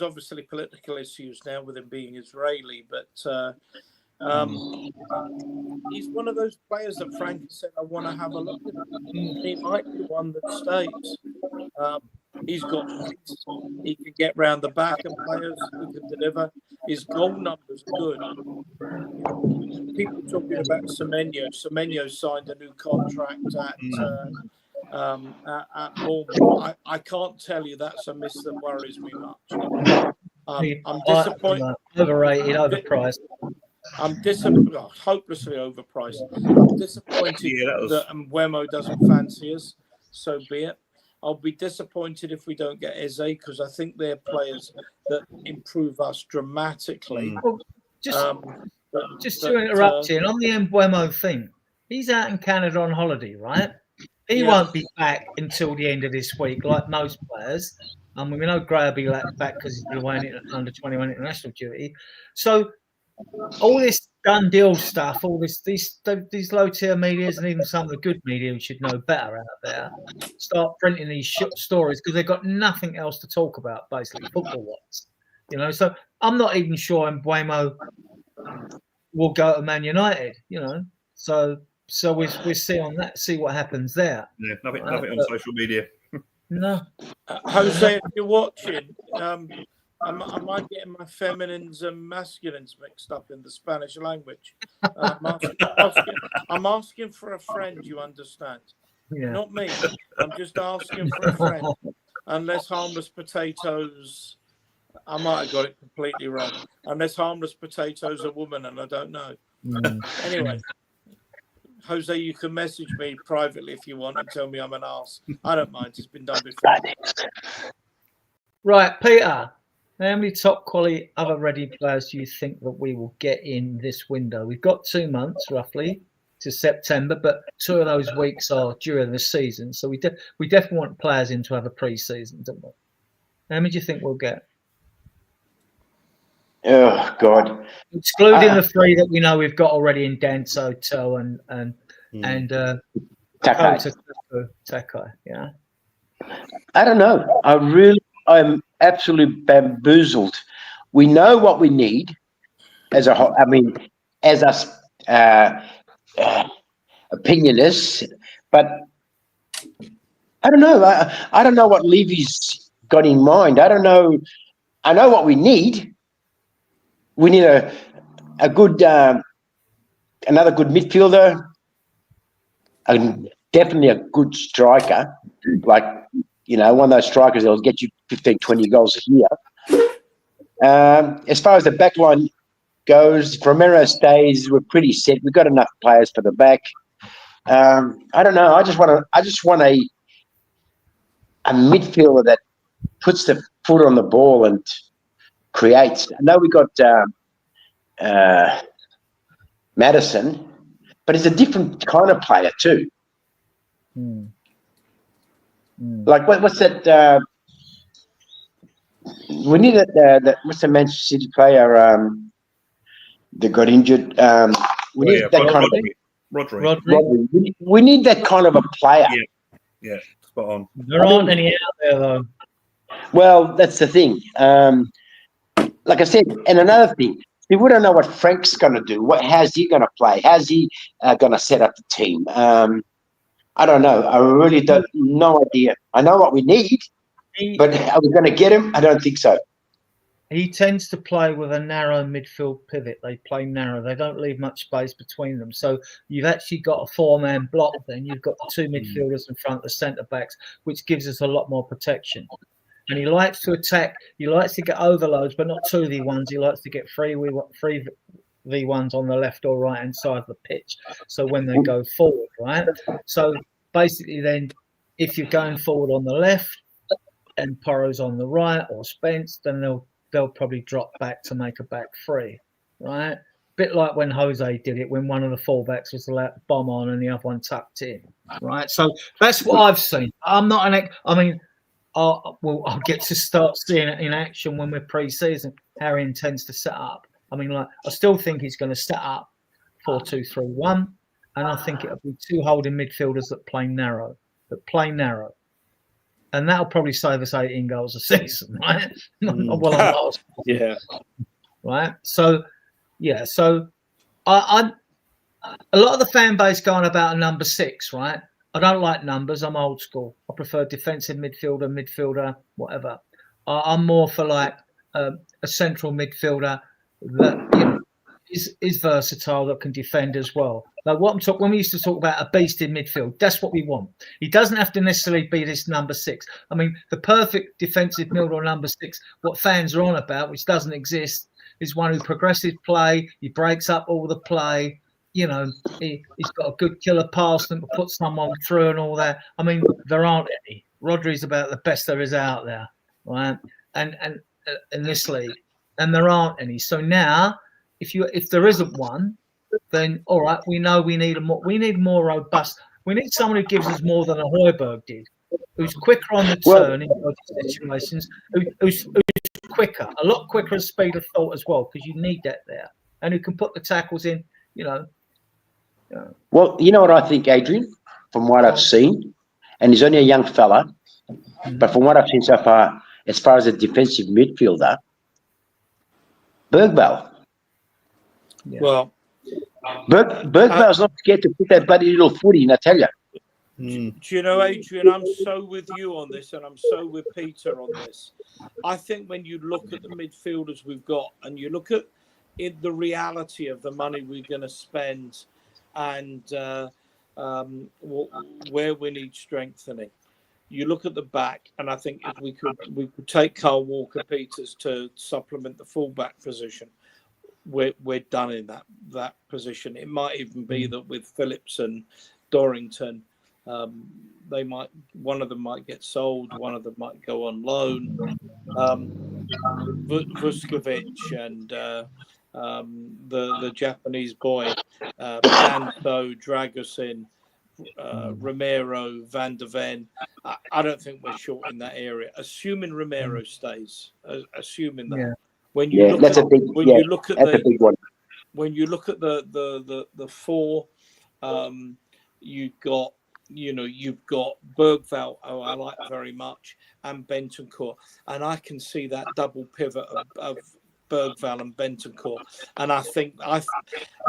obviously political issues now with him being Israeli, but he's one of those players that Frank said, I want to have a look at. He might be one that stays. He's got pace. He can get round the back of players. He can deliver. His goal numbers are good. People talking about Semenyo. Semenyo signed a new contract at Bournemouth. I can't tell you that's a miss that worries me much. I'm disappointed. Overrated, overpriced. I'm disappointed. Hopelessly overpriced. I'm disappointed that Mbeumo doesn't fancy us. So be it. I'll be disappointed if we don't get Eze because I think they're players that improve us dramatically. Well, just to interrupt you, and on the Mbeumo thing, he's out in Canada on holiday, right? He won't be back until the end of this week, like most players. We know Gray will be back because he's been away under 21 international duty. So all this done deal stuff, all these low tier medias and even some of the good media who should know better out there, start printing these stories because they've got nothing else to talk about, basically football wise. So I'm not even sure Mbeumo will go to Man United. So we'll see on that, see what happens there. Yeah, nothing on social media. No, Jose, if you're watching, am I getting my feminines and masculines mixed up in the Spanish language? I'm asking for a friend, you understand? Yeah. Not me. I'm just asking for a friend. Unless Harmless Potatoes, I might have got it completely wrong. Unless Harmless Potatoes a woman, and I don't know. Anyway, Jose, you can message me privately if you want and tell me I'm an arse. I don't mind. It's been done before. Right, Peter. How many top quality other ready players do you think that we will get in this window? We've got 2 months roughly to September, but 2 of those weeks are during the season. So we definitely want players in to have a pre-season, don't we? How many do you think we'll get? Oh God! Excluding the 3 that we know we've got already in Denso, Toe, and Takai. Takai. Yeah. I don't know. I'm absolutely bamboozled. We know what we need as us opinionists, but I don't know. I don't know what Levy's got in mind. I don't know. I know what we need. We need a good another good midfielder, definitely a good striker, like one of those strikers that'll get you 15, 20 goals a year. As far as the back line goes, if Romero stays, we're pretty set. We've got enough players for the back. I don't know. I just want a midfielder that puts the foot on the ball and creates. I know we got Madison, but he's a different kind of player too. Like what's that? We need that. What's the Manchester City player that got injured? We need that kind of Rodri. We need that kind of a player. Yeah, spot on. There aren't any out there though. Well, that's the thing. Like I said, and another thing, we don't know what Frank's going to do. How's he going to play? How's he going to set up the team? I don't know. I really don't. No idea. I know what we need, but are we going to get him? I don't think so. He tends to play with a narrow midfield pivot. They play narrow. They don't leave much space between them. So you've actually got a 4-man block. Then you've got the 2 midfielders in front of the centre backs, which gives us a lot more protection. And he likes to attack. He likes to get overloads, but not 2v1s. He likes to get 3v1s on the left or right hand side of the pitch. So when they go forward, right? So basically, then if you're going forward on the left and Porro's on the right or Spence, then they'll probably drop back to make a back 3, right? Bit like when Jose did it, when one of the fullbacks was allowed to bomb on and the other one tucked in, right? So that's what I've seen. I'm not I'll get to start seeing it in action when we're pre-season, how he intends to set up. I still think he's going to set up 4-2-3-1, and I think it'll be 2 holding midfielders that play narrow. And that'll probably save us 18 goals a season, right? Yeah. Right? So, yeah. So, I a lot of the fan base going about a number 6, right? I don't like numbers. I'm old school. I prefer defensive midfielder, whatever. I'm more for like a central midfielder that is versatile, that can defend as well. Like when we used to talk about a beast in midfield, that's what we want. He doesn't have to necessarily be this number 6. The perfect defensive midfielder number 6, what fans are on about, which doesn't exist, is one who progresses play. He breaks up all the play. He's got a good killer pass and put someone through and all that. There aren't any. Rodri's about the best there is out there, right? And in this league, and there aren't any. So now, if there isn't one, then all right, we know we need more robust. We need someone who gives us more than a Højbjerg did, who's quicker on the turn in those situations, who's quicker, a lot quicker at speed of thought as well, because you need that there, and who can put the tackles in. Well, you know what I think, Adrian, from what I've seen, and he's only a young fella, but from what I've seen so far, as far as a defensive midfielder, Bergvall. Yeah. Well, Bergvall's not scared to put that bloody little foot in, I tell you. Do you know, Adrian, I'm so with you on this, and I'm so with Peter on this. I think when you look at the midfielders we've got, and you look at the reality of the money we're going to spend, and where we need strengthening, you look at the back, and I think if we could take Carl Walker-Peters to supplement the fullback position, we're done in that position. It might even be that with Phillips and Dorrington, one of them might get sold, one of them might go on loan. Vuskovic and the Japanese boy, Danto, Dragusin, Romero, Van der Ven. I don't think we're short in that area. Assuming Romero stays, assuming that. Yeah. When you look that's at a big. when Yeah, you look at that's a the big one. when you look at the four, you've got Bergvall, who I like very much, and Bentancur, and I can see that double pivot of Bergvall and Bentancur, and I think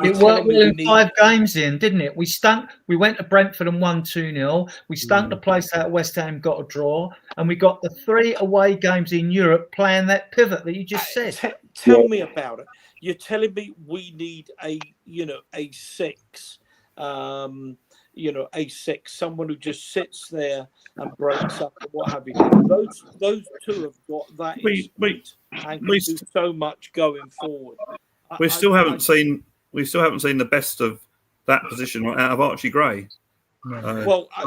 it worked well in 5 games in, didn't it? We went to Brentford and won 2-0. We stunk the place out. West Ham got a draw, and we got the 3 away games in Europe playing that pivot that you just said. Tell me about it. You're telling me we need a 6, a 6, someone who just sits there and breaks up and what have you. Those two have got that and can do so much going forward. We still haven't seen the best of that position out of Archie Gray. Well, I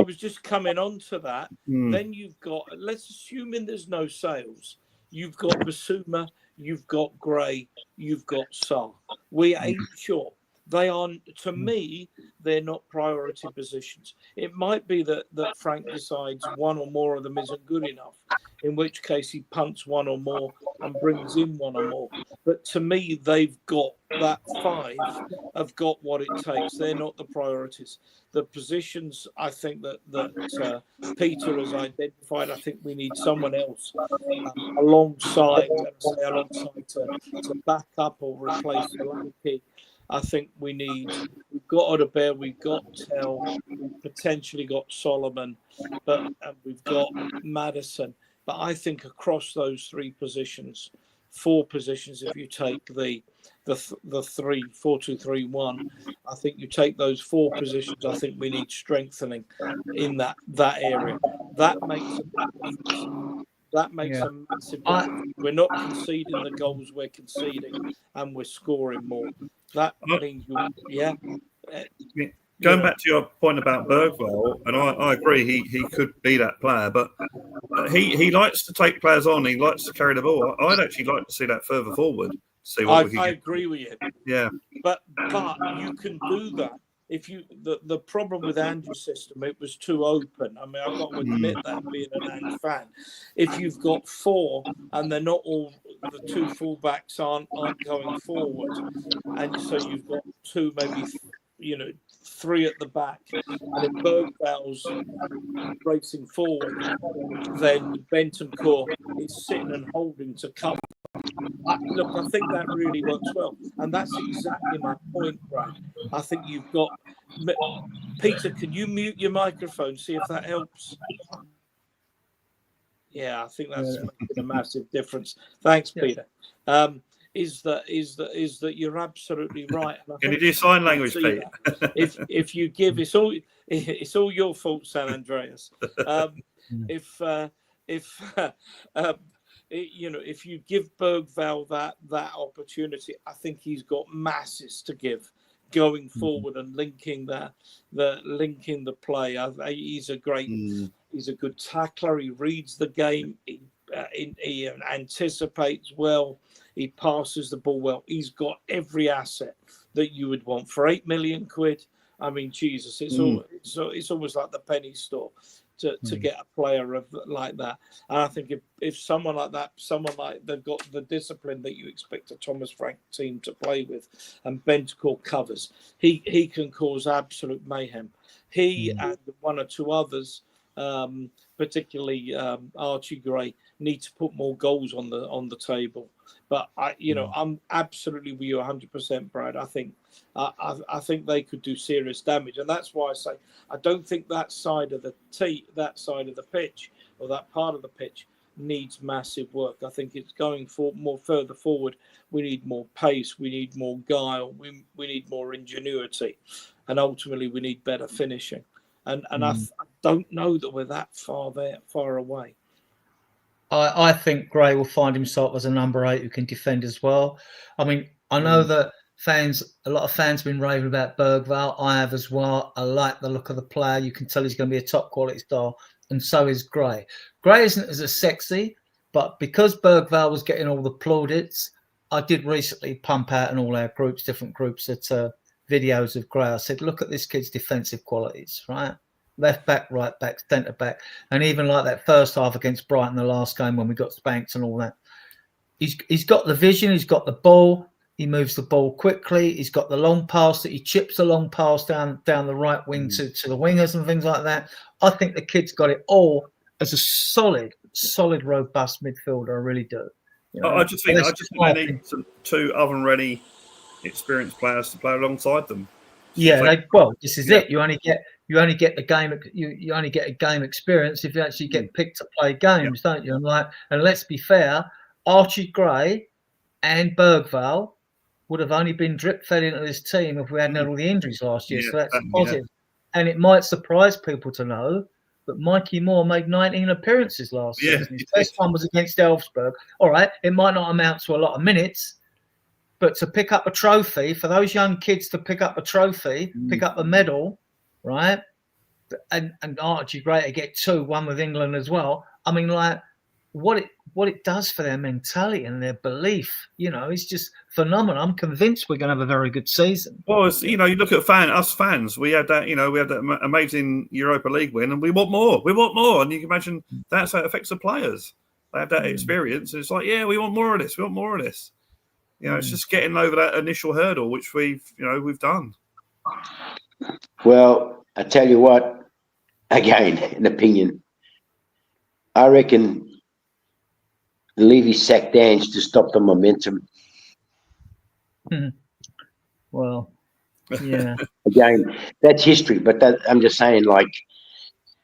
was just coming on to that. Then you've got, let's assume there's no sales. You've got Basuma, you've got Gray, you've got Sarr. We ain't sure. They are, to me, they're not priority positions. It might be that Frank decides one or more of them isn't good enough, in which case he punts one or more and brings in one or more. But to me, they've got that 5 have got what it takes. They're not the priorities. The positions, I think that Peter has identified, I think we need someone else alongside to back up or replace Solanke. I think we've got Odegaard, we've got Tell, we've potentially got Solomon, and we've got Maddison. But I think across those 3 positions, 4 positions, if you take the 4-2-3-1, I think you take those 4 positions. I think we need strengthening in that area. That makes a difference. That makes a massive difference. We're not conceding the goals we're conceding, and we're scoring more. That means Going back to your point about Bergvall, and I agree, he could be that player, but he likes to take players on. He likes to carry the ball. I'd actually like to see that further forward. See what we can I get. agree with you. Yeah, but you can do that. If you the problem with Andrew's system, it was too open. I mean, I've got to admit that, being an Andrew fan. If you've got 4 and they're not all, the 2 fullbacks aren't going forward, and so you've got 2, maybe 3 at the back, and if Bergvall's racing forward, then Bentancur is sitting and holding to cover. Look, I think that really works well, and that's exactly my point, Brad. I think you've got Peter. Can you mute your microphone? See if that helps. Yeah, I think that's making a massive difference. Thanks, Peter. Is that you're absolutely right? And can you do sign language, Pete? If you give, it's all your fault, San Andreas. If you give Bergvall that opportunity, I think he's got masses to give going forward and linking the play. He's a good tackler. He reads the game. He anticipates well. He passes the ball well. He's got every asset that you would want for £8 million. I mean, Jesus, it's almost like the penny store to get a player like that. And I think if someone like that, they've got the discipline that you expect a Thomas Frank team to play with, and Bentancur covers, he can cause absolute mayhem. He and 1 or 2 others, particularly Archie Gray, need to put more goals on the table. But I'm absolutely with you 100%, Brad. I think they could do serious damage, and that's why I say I don't think that side of the pitch, or that part of the pitch, needs massive work. I think it's going further forward. We need more pace. We need more guile. We need more ingenuity, and ultimately we need better finishing. And I don't know that we're that far away. I think Gray will find himself as a number 8 who can defend as well. I mean, I know that a lot of fans have been raving about Bergvall. I have as well. I like the look of the player. You can tell he's going to be a top quality star, and so is Gray. Gray isn't as sexy, but because Bergvall was getting all the plaudits, I did recently pump out in all our groups, different groups, that videos of Gray. I said, look at this kid's defensive qualities, right? Left back, right back, centre back, and even like that first half against Brighton, the last game when we got spanked and all that. He's got the vision. He's got the ball. He moves the ball quickly. He's got the long pass that he chips a long pass down the right wing to the wingers and things like that. I think the kid's got it all as a solid, robust midfielder. I really do. You know? I just think they need some two oven-ready, experienced players to play alongside them. Yeah, this is it. You only get the game. You only get a game experience if you actually get picked to play games, don't you? And let's be fair, Archie Gray and Bergvall would have only been drip fed into this team if we hadn't had all the injuries last year. So that's positive. And it might surprise people to know that Mikey Moore made 19 appearances last season. His first one was against Elfsborg. All right, it might not amount to a lot of minutes, but to pick up a trophy, for those young kids to pick up a trophy, pick up a medal, right? And Archie Gray to get one with England as well. I mean, like, what it does for their mentality and their belief, it's just phenomenal. I'm convinced we're going to have a very good season. Well, you look at us fans. We had that, amazing Europa League win, and we want more. We want more, and you can imagine that's how it affects the players. They have that experience, and it's like, we want more of this. We want more of this. It's just getting over that initial hurdle, which we've done. Well, I tell you what, again, an opinion. I reckon Levy sacked Ange to stop the momentum. Well, yeah. Again, that's history, but I'm just saying, like,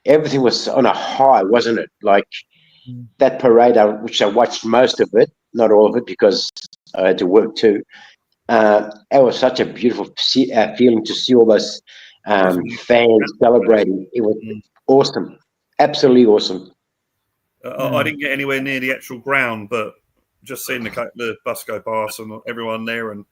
everything was on a high, wasn't it? Like that parade, which I watched most of it, not all of it, because I had to work too. It was such a beautiful feeling to see all those fans celebrating. It was awesome, absolutely awesome. I didn't get anywhere near the actual ground, but just seeing the bus go past and everyone there and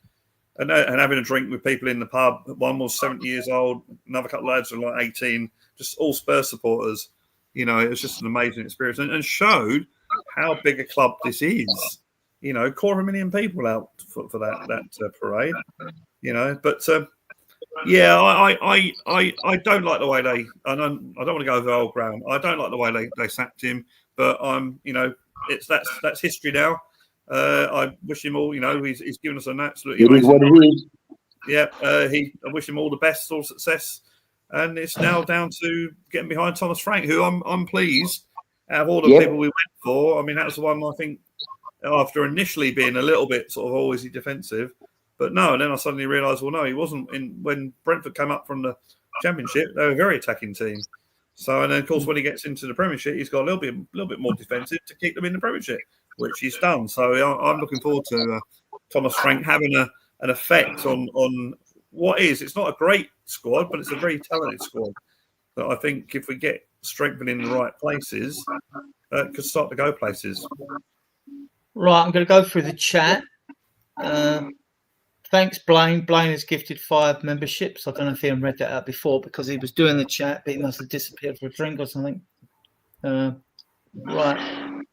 having a drink with people in the pub. One was 70 years old, another couple of lads were like 18, just all Spurs supporters. It was just an amazing experience and showed how big a club this is. 250,000 people out for that parade. But I don't like the way they. I don't want to go over old ground. I don't like the way they sacked him. But that's history now. I wish him all. He's given us an absolutely amazing. What it is. Yeah, I wish him all the best, all success, and it's now down to getting behind Thomas Frank, who I'm pleased. Out of all the people we went for, I mean, that was the one I think after initially being a little bit sort of always defensive, but no. And then I suddenly realised, well, no, he wasn't. When Brentford came up from the Championship, they were a very attacking team. So, and then of course, when he gets into the Premiership, he's got a little bit more defensive to keep them in the Premiership, which he's done. So, I'm looking forward to Thomas Frank having an effect on what is. It's not a great squad, but it's a very talented squad. But I think if we get strengthened in the right places, it could start to go places. Right, I'm going to go through the chat. Thanks, Blaine. Blaine has gifted 5 memberships. I don't know if he had read that out before because he was doing the chat, but he must have disappeared for a drink or something. Right.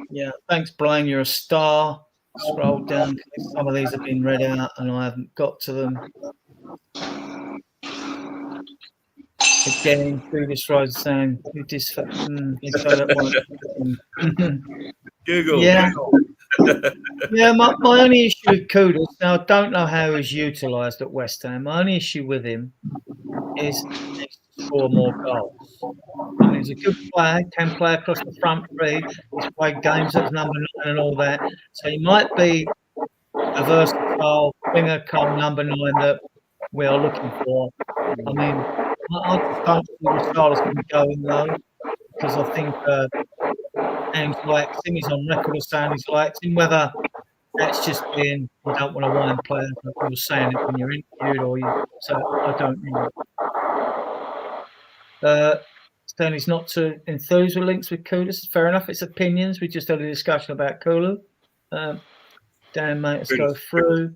Yeah, thanks, Blaine. You're a star. Scroll down. Some of these have been read out and I haven't got to them. Again, through this road saying, Google. Yeah. Yeah, my only issue with Kudus, now I don't know how he's utilised at West Ham. My only issue with him is he needs to score more goals. I mean, he's a good player, can play across the front three. He's played games as number 9 and all that. So he might be a versatile winger come number 9 that we are looking for. I mean, I just don't think Richarlison's going to go in low because I think Ange likes him. He's on record as saying he likes him. Whether that's just being you don't want to wine players, like you were saying it when you're interviewed, or you. So I don't know. Stanley's not too enthused with links with Kudus. Fair enough. It's opinions. We just had a discussion about Kulu. Dan, mate, let's go through.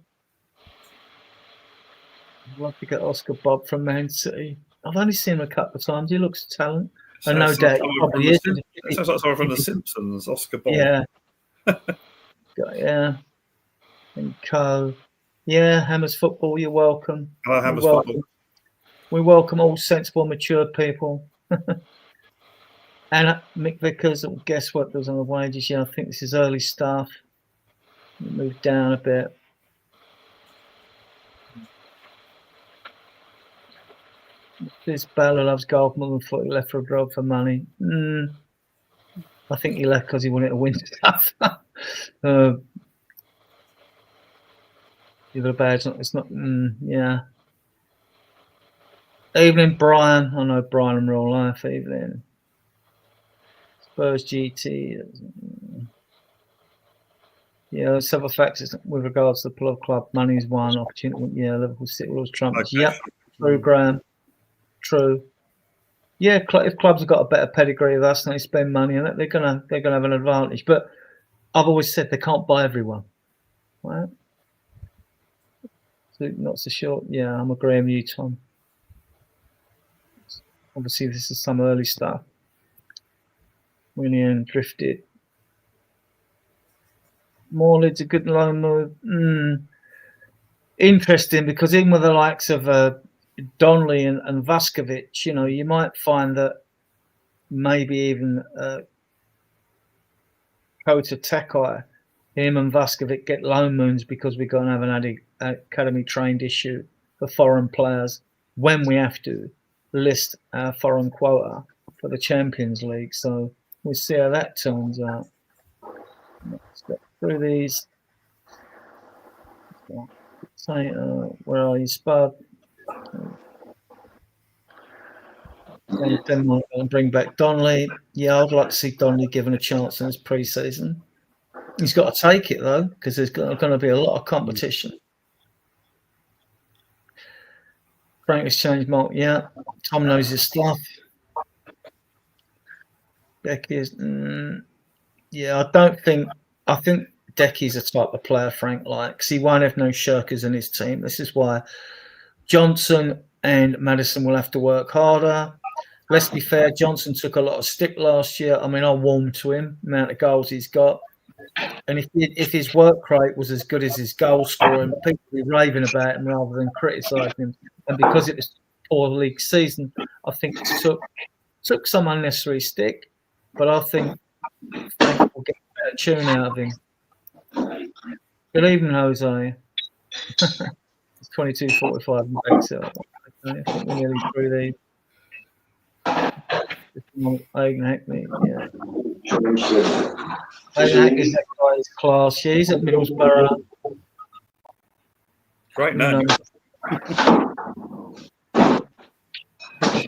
I'd love to get Oscar Bob from Man City. I've only seen him a couple of times. He looks a talent. And no doubt he probably is. Sounds like someone from The Simpsons, Oscar Bob. Yeah. Yeah. and co. Yeah, Hammers Football, you're welcome. Hello, Hammers Football. We welcome all sensible, mature people. And Mick Vickers, guess what? There's on the wages. Yeah, I think this is early stuff. Move down a bit. This Bella loves golf more than foot. He left for a job for money. I think he left because he wanted to win stuff. Either bad, it's not. Yeah. Evening, Brian. I know Brian in real life. Evening. Spurs GT. Yeah, there's several factors with regards to the pull-up club. Money is one opportunity. Yeah, Liverpool City rules trumpets. Okay. Yep, true, Graham. True. Yeah, if clubs have got a better pedigree of us and they spend money on it, they're gonna have an advantage. But I've always said they can't buy everyone, right? So not so short. Yeah, I'm agreeing with you, Tom. Obviously, this is some early stuff. Willian drifted. Morley's a good loan move. Interesting, because even with the likes of Donnelly and Vuskovic, you know, you might find that maybe even Kota Takai, him and Vuskovic get loan moons because we're going to have an academy trained issue for foreign players when we have to list our foreign quota for the Champions League. So we'll see how that turns out. Let's get through these. Say, where are you, Spud? Denmark and bring back Donnelly. Yeah, I'd like to see Donnelly given a chance in his pre-season. He's got to take it though, because there's going to be a lot of competition. Frank Exchange Mark, yeah. Tom knows his stuff. Decky is, yeah. I think Decky's a type of player Frank likes. He won't have no shirkers in his team. This is why Johnson and Maddison will have to work harder. Let's be fair, Johnson took a lot of stick last year. I mean, I warmed to him, the amount of goals he's got. And if his work rate was as good as his goal scoring, people would be raving about him rather than criticising him. And because it was a poor league season, I think it took some unnecessary stick. But I think Frank will get a better tune out of him. Good evening, Jose. It's 22:45 in Bexhill. I think we're nearly through these. Aidan Hackney, yeah. Aidan Hackney's that guy's class. Yeah, he's at Middlesbrough. Great name.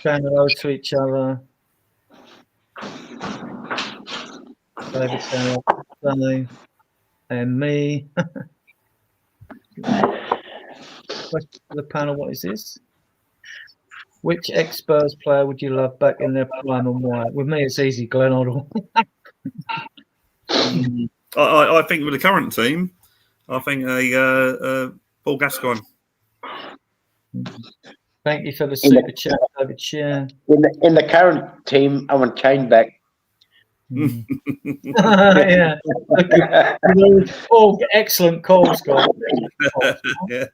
Saying hello to each other. David saying hello, and me. Question for the panel: what is this? Which ex-Spurs player would you love back in their prime and why? With me, it's easy, Glenn Hoddle. I think with the current team, I think Paul Gascoigne. Thank you for the super chat, David Shear. In the current team, I want Kane back. Yeah. Oh, excellent call, Scott. Yeah.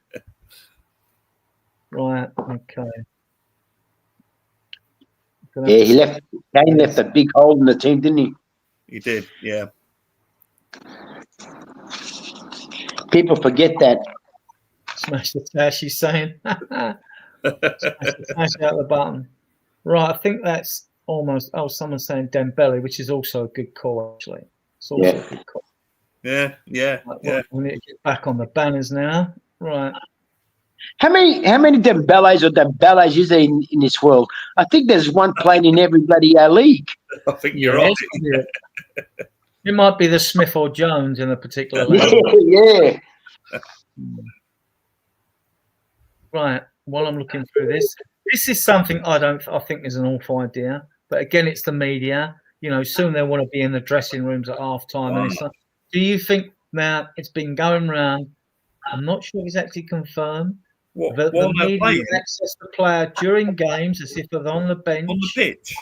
Right, okay. Yeah, Kane left a big hole in the team, didn't he? He did, yeah. People forget that. Smash the tash, he's saying. Smash out the button. Right, I think that's almost. Oh, someone's saying Dembele, which is also a good call, actually. It's also a good call. Yeah. Right, we need to get back on the banners now. Right. How many Dembeles is there in this world? I think there's one playing in every bloody league. I think you're right. It might be the Smith or Jones in a particular league. Yeah. Right. While I'm looking through this is something I think is an awful idea. But again, it's the media. You know, soon they'll want to be in the dressing rooms at half time. And it's like, do you think now it's been going around? I'm not sure it's actually confirmed. The media access the player during games as if they're on the bench. On the pitch.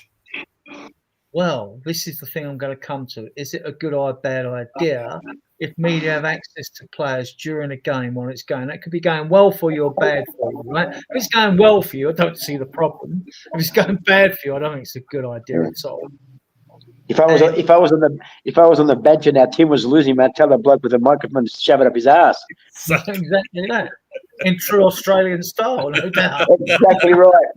well, this is the thing I'm going to come to. Is it a good or bad idea if media have access to players during a game while it's going? That could be going well for you or bad for you, right? If it's going well for you, I don't see the problem. If it's going bad for you, I don't think it's a good idea at all. If I was on the bench and our team was losing, I'd tell the bloke with a microphone to shove it up his ass. Exactly that. In true Australian style, no doubt. Exactly right.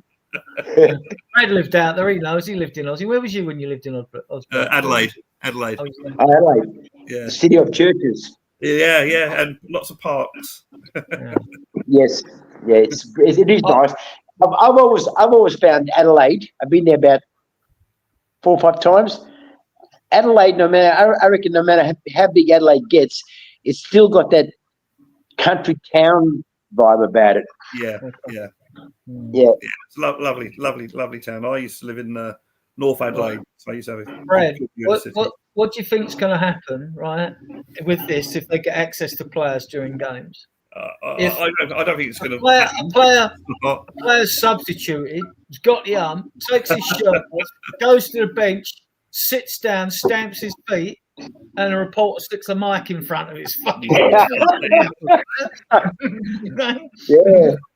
Brad lived out there. He knows. He lived in Aussie. Where was you when you lived in Osborne? Adelaide. Oh, yeah. Adelaide, Yeah. the city of churches. Yeah, and lots of parks. Yeah. Yes, yeah, it is nice. I've always found Adelaide. I've been there about 4 or 5 times. Adelaide, I reckon, no matter how big Adelaide gets, it's still got that country town vibe about it. Yeah. Yeah. It's lovely town. I used to live in North Adelaide, so I used to have a Brad, city. what do you think is going to happen, right, with this if they get access to players during games? I don't think it's going to A player substituted, he's got the arm, takes his shirt off, goes to the bench, sits down, stamps his feet, and a reporter sticks a mic in front of his fucking Yeah,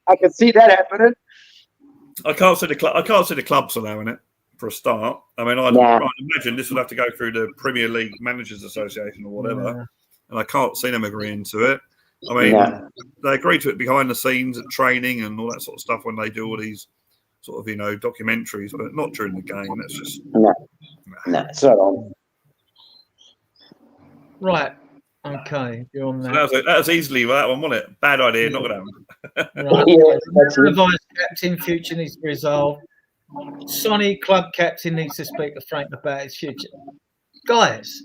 I can see that happening. I can't see the clubs allowing it for a start. I mean, I'd imagine this would have to go through the Premier League Managers Association or whatever, and I can't see them agreeing to it. I mean, they agree to it behind the scenes at training and all that sort of stuff when they do all these sort of, documentaries, but not during the game. That's just no, it's not on. Right. Okay. You're on that. So that was easily that one, wasn't it? Bad idea, not going to happen. Right. Yeah, vice captain, future needs to be resolved. Sonny, club captain, needs to speak to Frank about his future. Guys,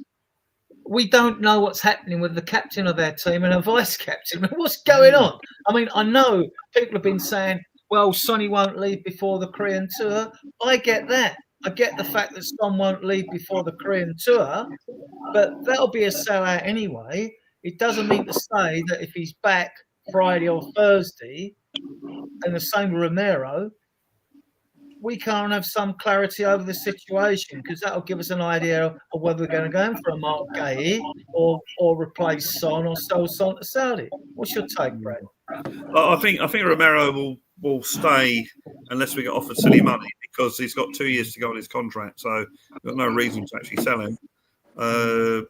we don't know what's happening with the captain of our team and a vice captain. What's going on? I mean, I know people have been saying, well, Sonny won't leave before the Korean tour. I get that. I get the fact that Son won't leave before the Korean tour, but that'll be a sellout anyway. It doesn't mean to say that if he's back Friday or Thursday, and the same with Romero, we can't have some clarity over the situation, because that'll give us an idea of whether we're going to go in for a Mark Gay or replace Son or sell Son to Saudi. What's your take, Brad? I think Romero will stay unless we get offered silly money, because he's got 2 years to go on his contract, so we've got no reason to actually sell him. And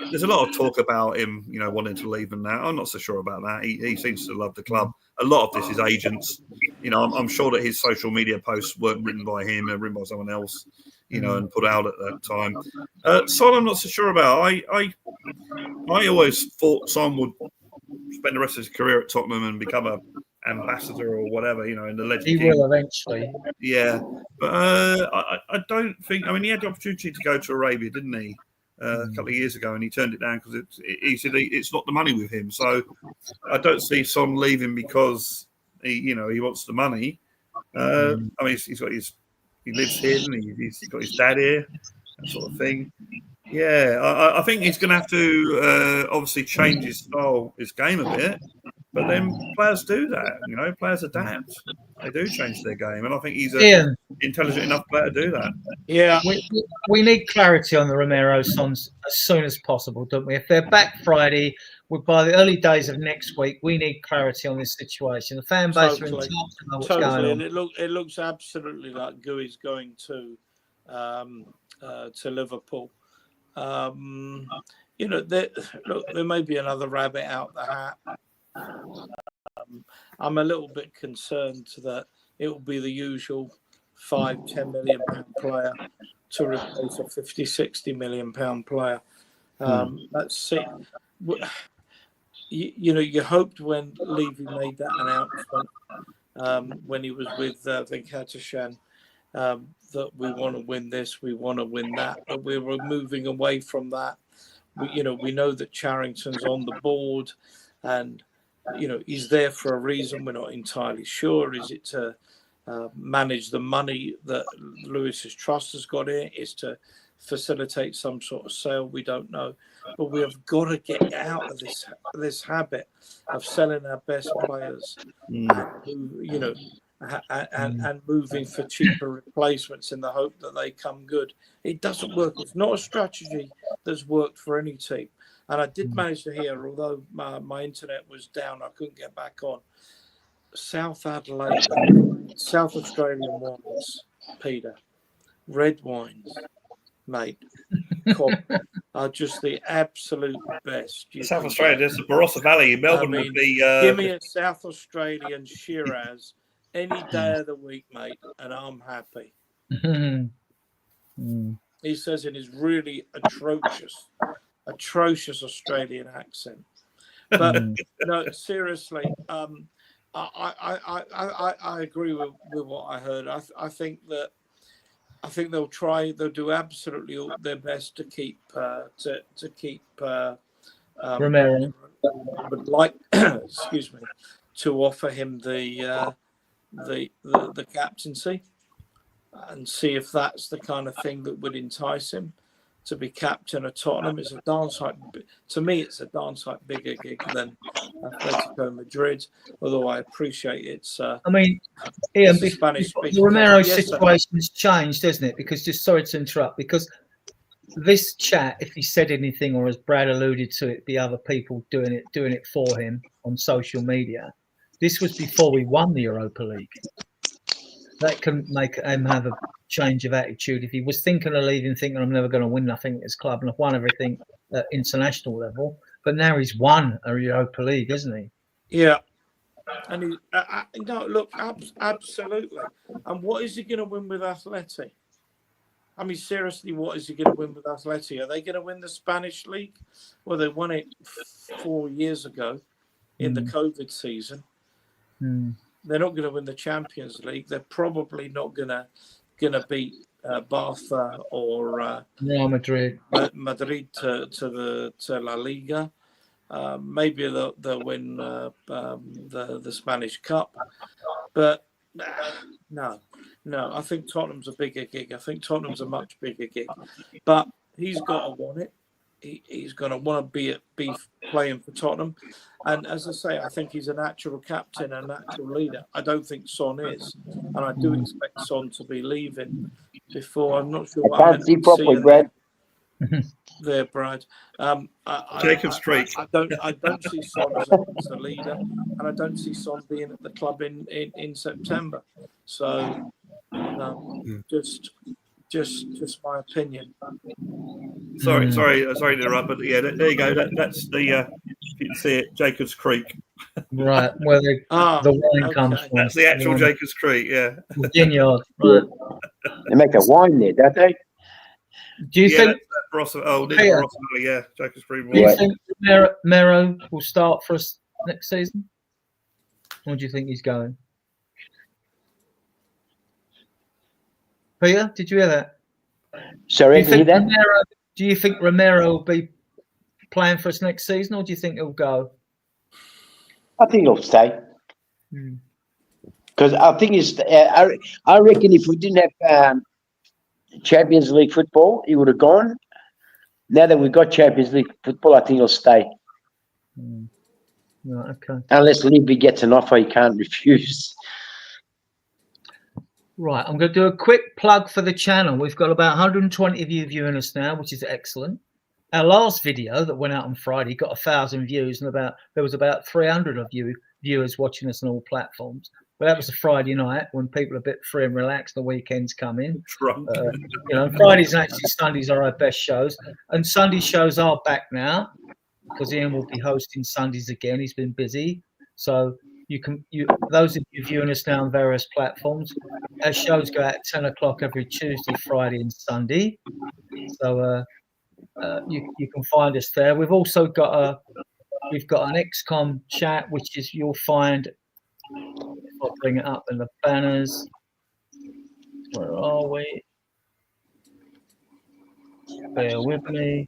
there's a lot of talk about him, wanting to leave and that. I'm not so sure about that. He seems to love the club. A lot of this is agents. I'm sure that his social media posts weren't written by him, or written by someone else, and put out at that time. Son, I'm not so sure about. I always thought Son would spend the rest of his career at Tottenham and become a ambassador or whatever, in the legend. He will eventually. Yeah, but I don't think. I mean, he had the opportunity to go to Arabia, didn't he, a couple of years ago, and he turned it down because he said it's not the money with him. So I don't see Son leaving because he wants the money. I mean, he lives here, and he's got his dad here, that sort of thing. Yeah, I think he's going to have to obviously change his style, his game a bit. But then players do that, players adapt. They do change their game. And I think he's an intelligent enough player to do that. Yeah. We need clarity on the Romero Sons as soon as possible, don't we? If they're back Friday, by the early days of next week, we need clarity on this situation. The fan base are in touch to know what's going on. And it looks absolutely like Gui's going to Liverpool. There may be another rabbit out the hat. I'm a little bit concerned that it will be the usual 5-10 million pound player to replace a 50-60 million pound player. Let's see. You hoped when Levy made that announcement when he was with Venkateshan that we want to win this, we want to win that, but we were moving away from that. We know that Charrington's on the board, and he's there for a reason. We're not entirely sure. Is it to manage the money that Lewis's trust has got in it? Is to facilitate some sort of sale? We don't know. But we have got to get out of this habit of selling our best players who, and moving for cheaper replacements in the hope that they come good. It doesn't work. It's not a strategy that's worked for any team. And I did manage to hear, although my internet was down, I couldn't get back on. South Adelaide, South Australian wines, Peter, red wines, mate, are just the absolute best. South Australia, there's the Barossa Valley in Melbourne would be. Give me a South Australian Shiraz any day of the week, mate, and I'm happy. He says in his really atrocious Australian accent. But no, seriously, I agree with what I heard. I think they'll do absolutely their best to keep Romero. Would like excuse me, to offer him the captaincy and see if that's the kind of thing that would entice him to be captain of Tottenham. It's a darn sight, to me, it's a darn sight bigger gig than Atletico Madrid, although I appreciate it's I mean, Ian, the Spanish the Romero situation's changed, hasn't it? Because, just sorry to interrupt, because this chat, if he said anything, or as Brad alluded to it, the other people doing it for him on social media, this was before we won the Europa League. That can make him have a change of attitude. If he was thinking of leaving, thinking I'm never going to win nothing at this club, and I've won everything at international level, but now he's won a Europa League, hasn't he? Yeah, and he, look, absolutely. And what is he going to win with Atleti? I mean, seriously, what is he going to win with Atleti? Are they going to win the Spanish league? Well, they won it 4 years ago in the COVID season. They're not going to win the Champions League. They're probably not going to beat Barca or Real Madrid. Madrid to La Liga. Maybe they'll win the Spanish Cup, but no. I think Tottenham's a bigger gig. I think Tottenham's a much bigger gig, but he's got to want it. He's going to want to be playing for Tottenham. And as I say, I think he's a natural captain, a natural leader. I don't think Son is. And I do expect Son to be leaving before. I'm not sure what I can't see properly, Brad. There, Brad. Jacob's Creek. I don't see Son as a leader, and I don't see Son being at the club in September. So, just my opinion. Sorry to interrupt, but yeah, there you go. That's the you can see it, Jacob's Creek. Right, where the wine comes from. That's the actual Jacob's Creek, yeah. The vineyard, right. They make a wine there, don't they? Do you think? Yeah, Jacob's Creek. Do you think Mero will start for us next season, or do you think he's going? Peter, did you hear that? Sorry, do you think Romero will be playing for us next season, or do you think he'll go? I think he'll stay. Because I think I reckon if we didn't have Champions League football, he would have gone. Now that we've got Champions League football, I think he'll stay. Right, okay. Unless Libby gets an offer he can't refuse. Right, I'm going to do a quick plug for the channel. We've got about 120 of you viewing us now, which is excellent. Our last video that went out on Friday got 1,000 views, and there was about 300 of you viewers watching us on all platforms. But that was a Friday night when people are a bit free and relaxed. The weekends come in. Fridays and actually Sundays are our best shows, and Sunday shows are back now because Ian will be hosting Sundays again. He's been busy, so. Those of you viewing us now on various platforms, our shows go out at 10 o'clock every Tuesday, Friday, and Sunday. So you can find us there. We've also got an XCOM chat, which is you'll find. I'll bring it up in the banners. Where are we? Bear with me.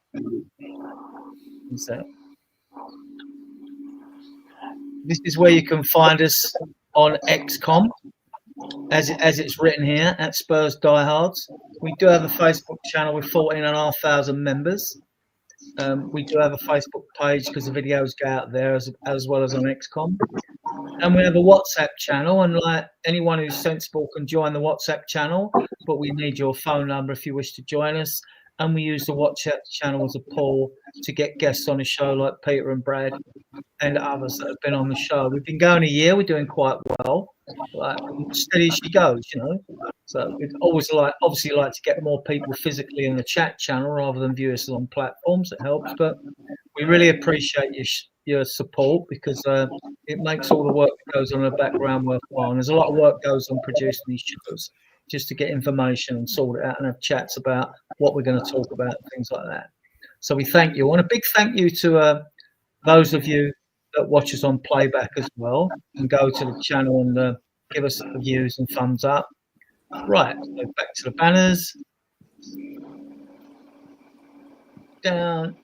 What's that? This is where you can find us on XCOM, as it's written here, at Spurs Diehards. We do have a Facebook channel with 14,500 members. We do have a Facebook page because the videos go out there as well as on XCOM. And we have a WhatsApp channel, and like anyone who's sensible can join the WhatsApp channel, but we need your phone number if you wish to join us. And we use the WhatsApp channel as a pool to get guests on the show like Peter and Brad and others that have been on the show. We've been going a year, we're doing quite well, like steady as she goes, you know. So we'd always obviously like to get more people physically in the chat channel rather than view us on platforms. It helps, but we really appreciate your support because it makes all the work that goes on in the background worthwhile. And there's a lot of work goes on producing these shows just to get information and sort it out and have chats about what we're going to talk about, things like that. So we thank you. And a big thank you to those of you that watch us on playback as well and go to the channel and give us views and thumbs up. Right, so back to the banners. Down.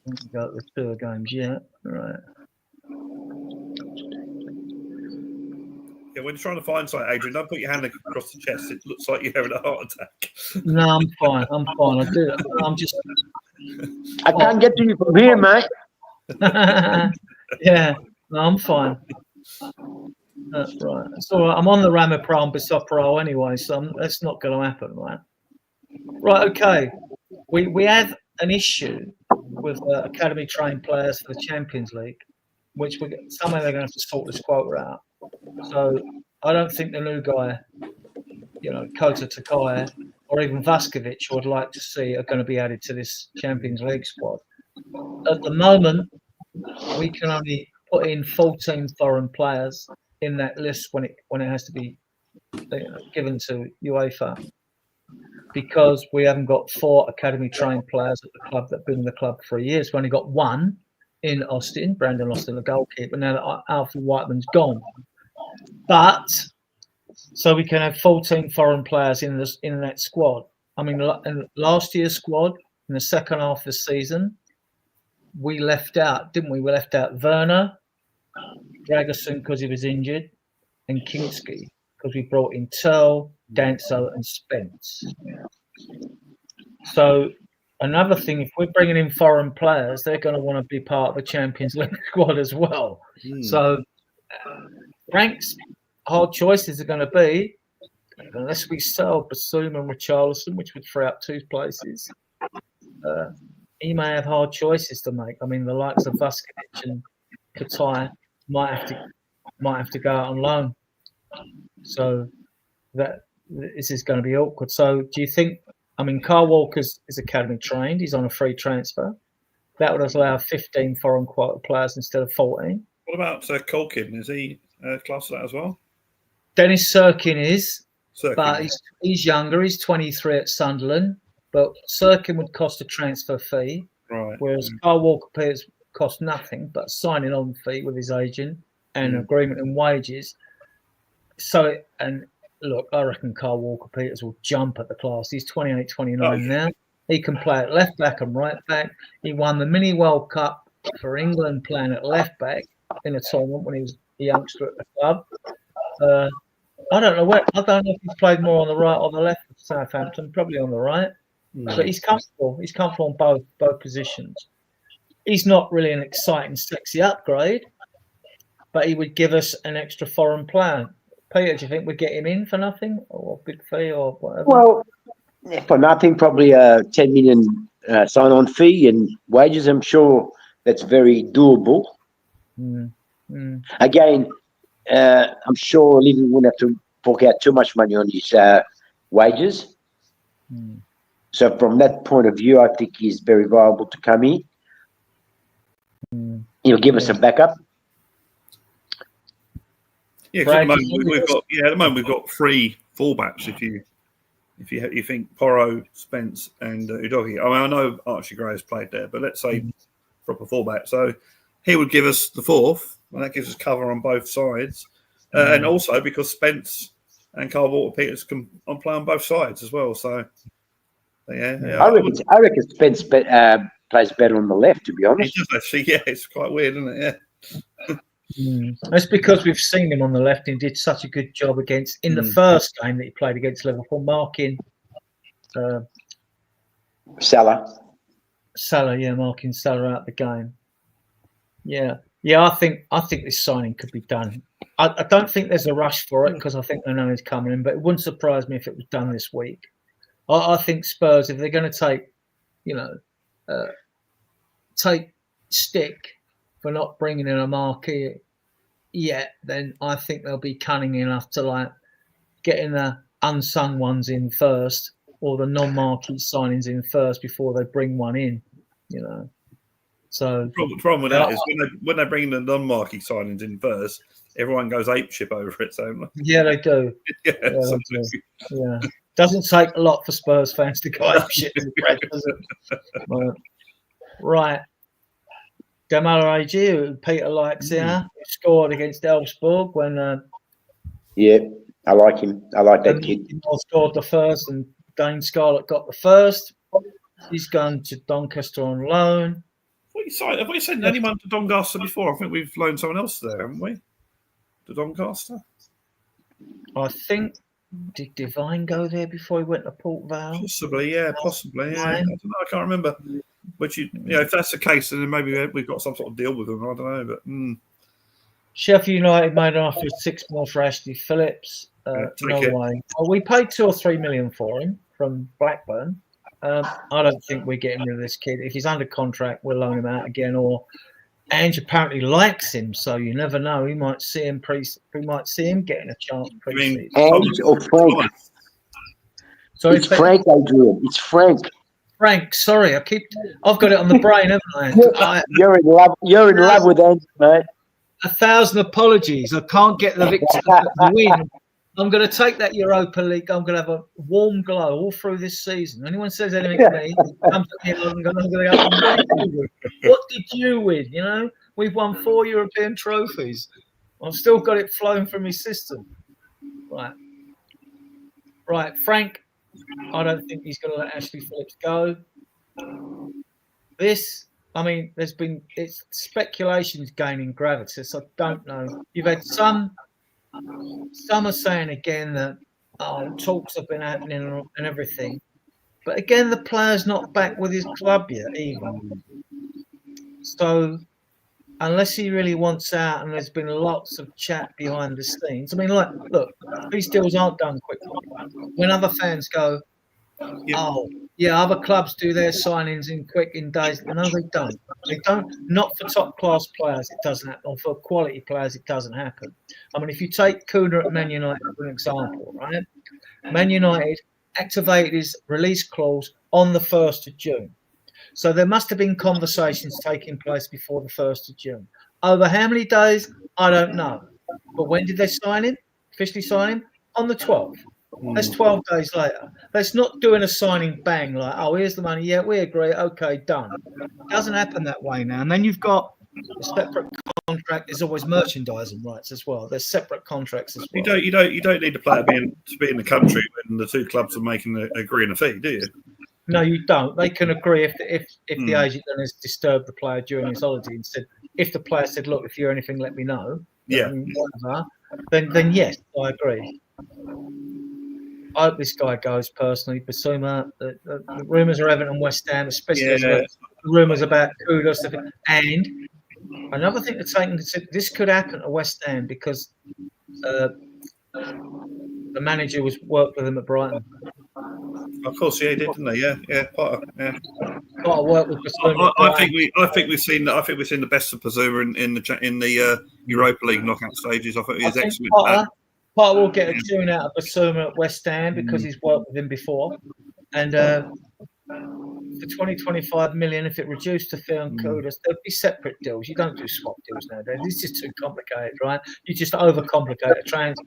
Haven't got the tour games yet. Right. Yeah, when you're trying to find something, Adrian, don't put your hand across the chest. It looks like you're having a heart attack. No, I'm fine. I'm fine. I do. I'm just. I can't get to you from here, mate. Yeah, no, I'm fine. That's right. It's all right. I'm on the Ramapram Bisopro anyway, so that's not going to happen, right? Right. Okay. We have an issue with academy trained players for the Champions League, which somehow they're going to have to sort this quota out. So I don't think the new guy, you know, Kota Takai or even Vaskovic, who I'd like to see, are going to be added to this Champions League squad. At the moment, we can only put in 14 foreign players in that list when it has to be given to UEFA, because we haven't got 4 academy trained players at the club that have been in the club for years. We've only got 1 in Austin, Brandon Austin, the goalkeeper. Now that Alfie Whiteman's gone. But so we can have 14 foreign players in that squad. I mean, in last year's squad, in the second half of the season, we left out, didn't we? We left out Werner, Dragerson because he was injured, and Kinski because we brought in Turl, Danso, and Spence. So another thing, if we're bringing in foreign players, they're going to want to be part of the Champions League squad as well. So Frank's hard choices are going to be, unless we sell Basuma and Richarlison, which would free up 2 places, he may have hard choices to make. I mean, the likes of Vaskovic and Katai might have to go out on loan. So this is going to be awkward. So do you think? I mean, Carl Walker's is academy trained. He's on a free transfer. That would allow 15 foreign quota players instead of 14. What about Colkin? Is he class for that as well? Dennis Sirkin is, Sirkin, but he's younger. He's 23 at Sunderland. But Sirkin would cost a transfer fee, right? Whereas Carl Walker Peters cost nothing but signing on fee with his agent and agreement and wages. So, and look, I reckon Carl Walker Peters will jump at the class. He's 28, 29 now. He can play at left back and right back. He won the Mini World Cup for England playing at left back in a tournament when he was a youngster at the club. I don't know if he's played more on the right or the left of Southampton, probably on the right. But he's comfortable. He's comfortable on both positions. He's not really an exciting, sexy upgrade, but he would give us an extra foreign player. Peter, do you think we'd get him in for nothing or big fee or whatever? Well, for nothing, probably a 10 million sign-on fee and wages. I'm sure that's very doable. Again, I'm sure Levy wouldn't have to fork out too much money on his wages. So from that point of view, I think he's very viable to come in. He'll give us a backup. Yeah, at the moment we've got 3 fullbacks. If you think Porro, Spence, and Udogi. I mean, I know Archie Gray has played there, but let's say proper fullback. So he would give us the 4th, and that gives us cover on both sides. And also because Spence and Carl Walker Peters can play on both sides as well. So I reckon Spence plays better on the left, to be honest. He does actually, yeah. It's quite weird, isn't it? Yeah. That's because we've seen him on the left and did such a good job in the first game that he played against Liverpool, marking Salah. Marking Salah out the game. Yeah. I think this signing could be done. I don't think there's a rush for it because I think they know he's coming in, but it wouldn't surprise me if it was done this week. I think Spurs, if they're going to take, take stick for not bringing in a marquee yet, then I think they'll be cunning enough to like getting the unsung ones in first or the non-marquee signings in first before they bring one in, So the problem with that is when they bring the non-marquee signings in first, everyone goes apeshit over it. So yeah, they do. Yeah. Doesn't take a lot for Spurs fans to go apeshit in the press, does it? Right. Gamal AG, who Peter likes here, scored against Elfsborg when. Yeah, I like him. I like that kid. He scored the first, and Dane Scarlett got the first. He's gone to Doncaster on loan. Have we sent anyone to Doncaster before? I think we've loaned someone else there, haven't we? To Doncaster? I think. Did Divine go there before he went to Port Vale? Possibly, yeah. I don't know. I can't remember. Which if that's the case, then maybe we've got some sort of deal with them. I don't know, but Sheffield United made an offer of $6 million for Ashley Phillips. No way. Well, we paid $2 or $3 million for him from Blackburn. I don't think we're getting rid of this kid. If he's under contract, we'll loan him out again. Or Ange apparently likes him, so you never know. We might see him getting a chance pre-season. Ange or Frank? Sorry, it's Frank, Adrian. It's Frank. Frank, sorry, I've got it on the brain, haven't I? You're in love. You're in love with Ange, mate. 1,000 apologies. I can't get the victory to win. I'm going to take that Europa League. I'm going to have a warm glow all through this season. Anyone says anything to me, I'm going to go, what did you win? We've won 4 European trophies. I've still got it flowing from my system. Right, Frank. I don't think he's going to let Ashley Phillips go. It's speculations gaining gravity, so I don't know. You've had some are saying again that talks have been happening and everything. But again, the player's not back with his club yet either. So unless he really wants out, and there's been lots of chat behind the scenes. Look, these deals aren't done quickly. When other fans go, other clubs do their signings in days. No, they don't. They don't. Not for top-class players, it doesn't happen. Or for quality players, it doesn't happen. If you take Kuna at Man United for an example, right? Man United activated his release clause on the 1st of June. So there must have been conversations taking place before the 1st of June. Over how many days? I don't know. But when did they officially sign him? On the 12th. That's 12 days later. Let's not doing a signing bang like, here's the money. Yeah, we agree. Okay, done. It doesn't happen that way now. And then you've got a separate contract. There's always merchandising rights as well. There's separate contracts as well. You don't need a player to be in the country when the two clubs are agreeing a fee, do you? No, you don't. They can agree if the agent then has disturbed the player during his holiday and said, if the player said, look, if you're anything, let me know. Yeah. Whatever, then yes, I agree. I hope this guy goes personally. Basuma, the rumours are Everton and West Ham, especially the rumours about Kudos. And another thing to take into consideration, this could happen to West Ham because the manager was worked with him at Brighton. Of course, he did, didn't he? Yeah, Potter. Yeah. Potter worked with Basuma. I think we've seen the best of Basuma in the Europa League knockout stages. I think he was excellent. Potter will get a tune out of Basuma at West Ham because he's worked with him before. And for 20-25 million, if it reduced to fee on Kudos, there'd be separate deals. You don't do swap deals nowadays. It's just too complicated, right? You just overcomplicate a transfer.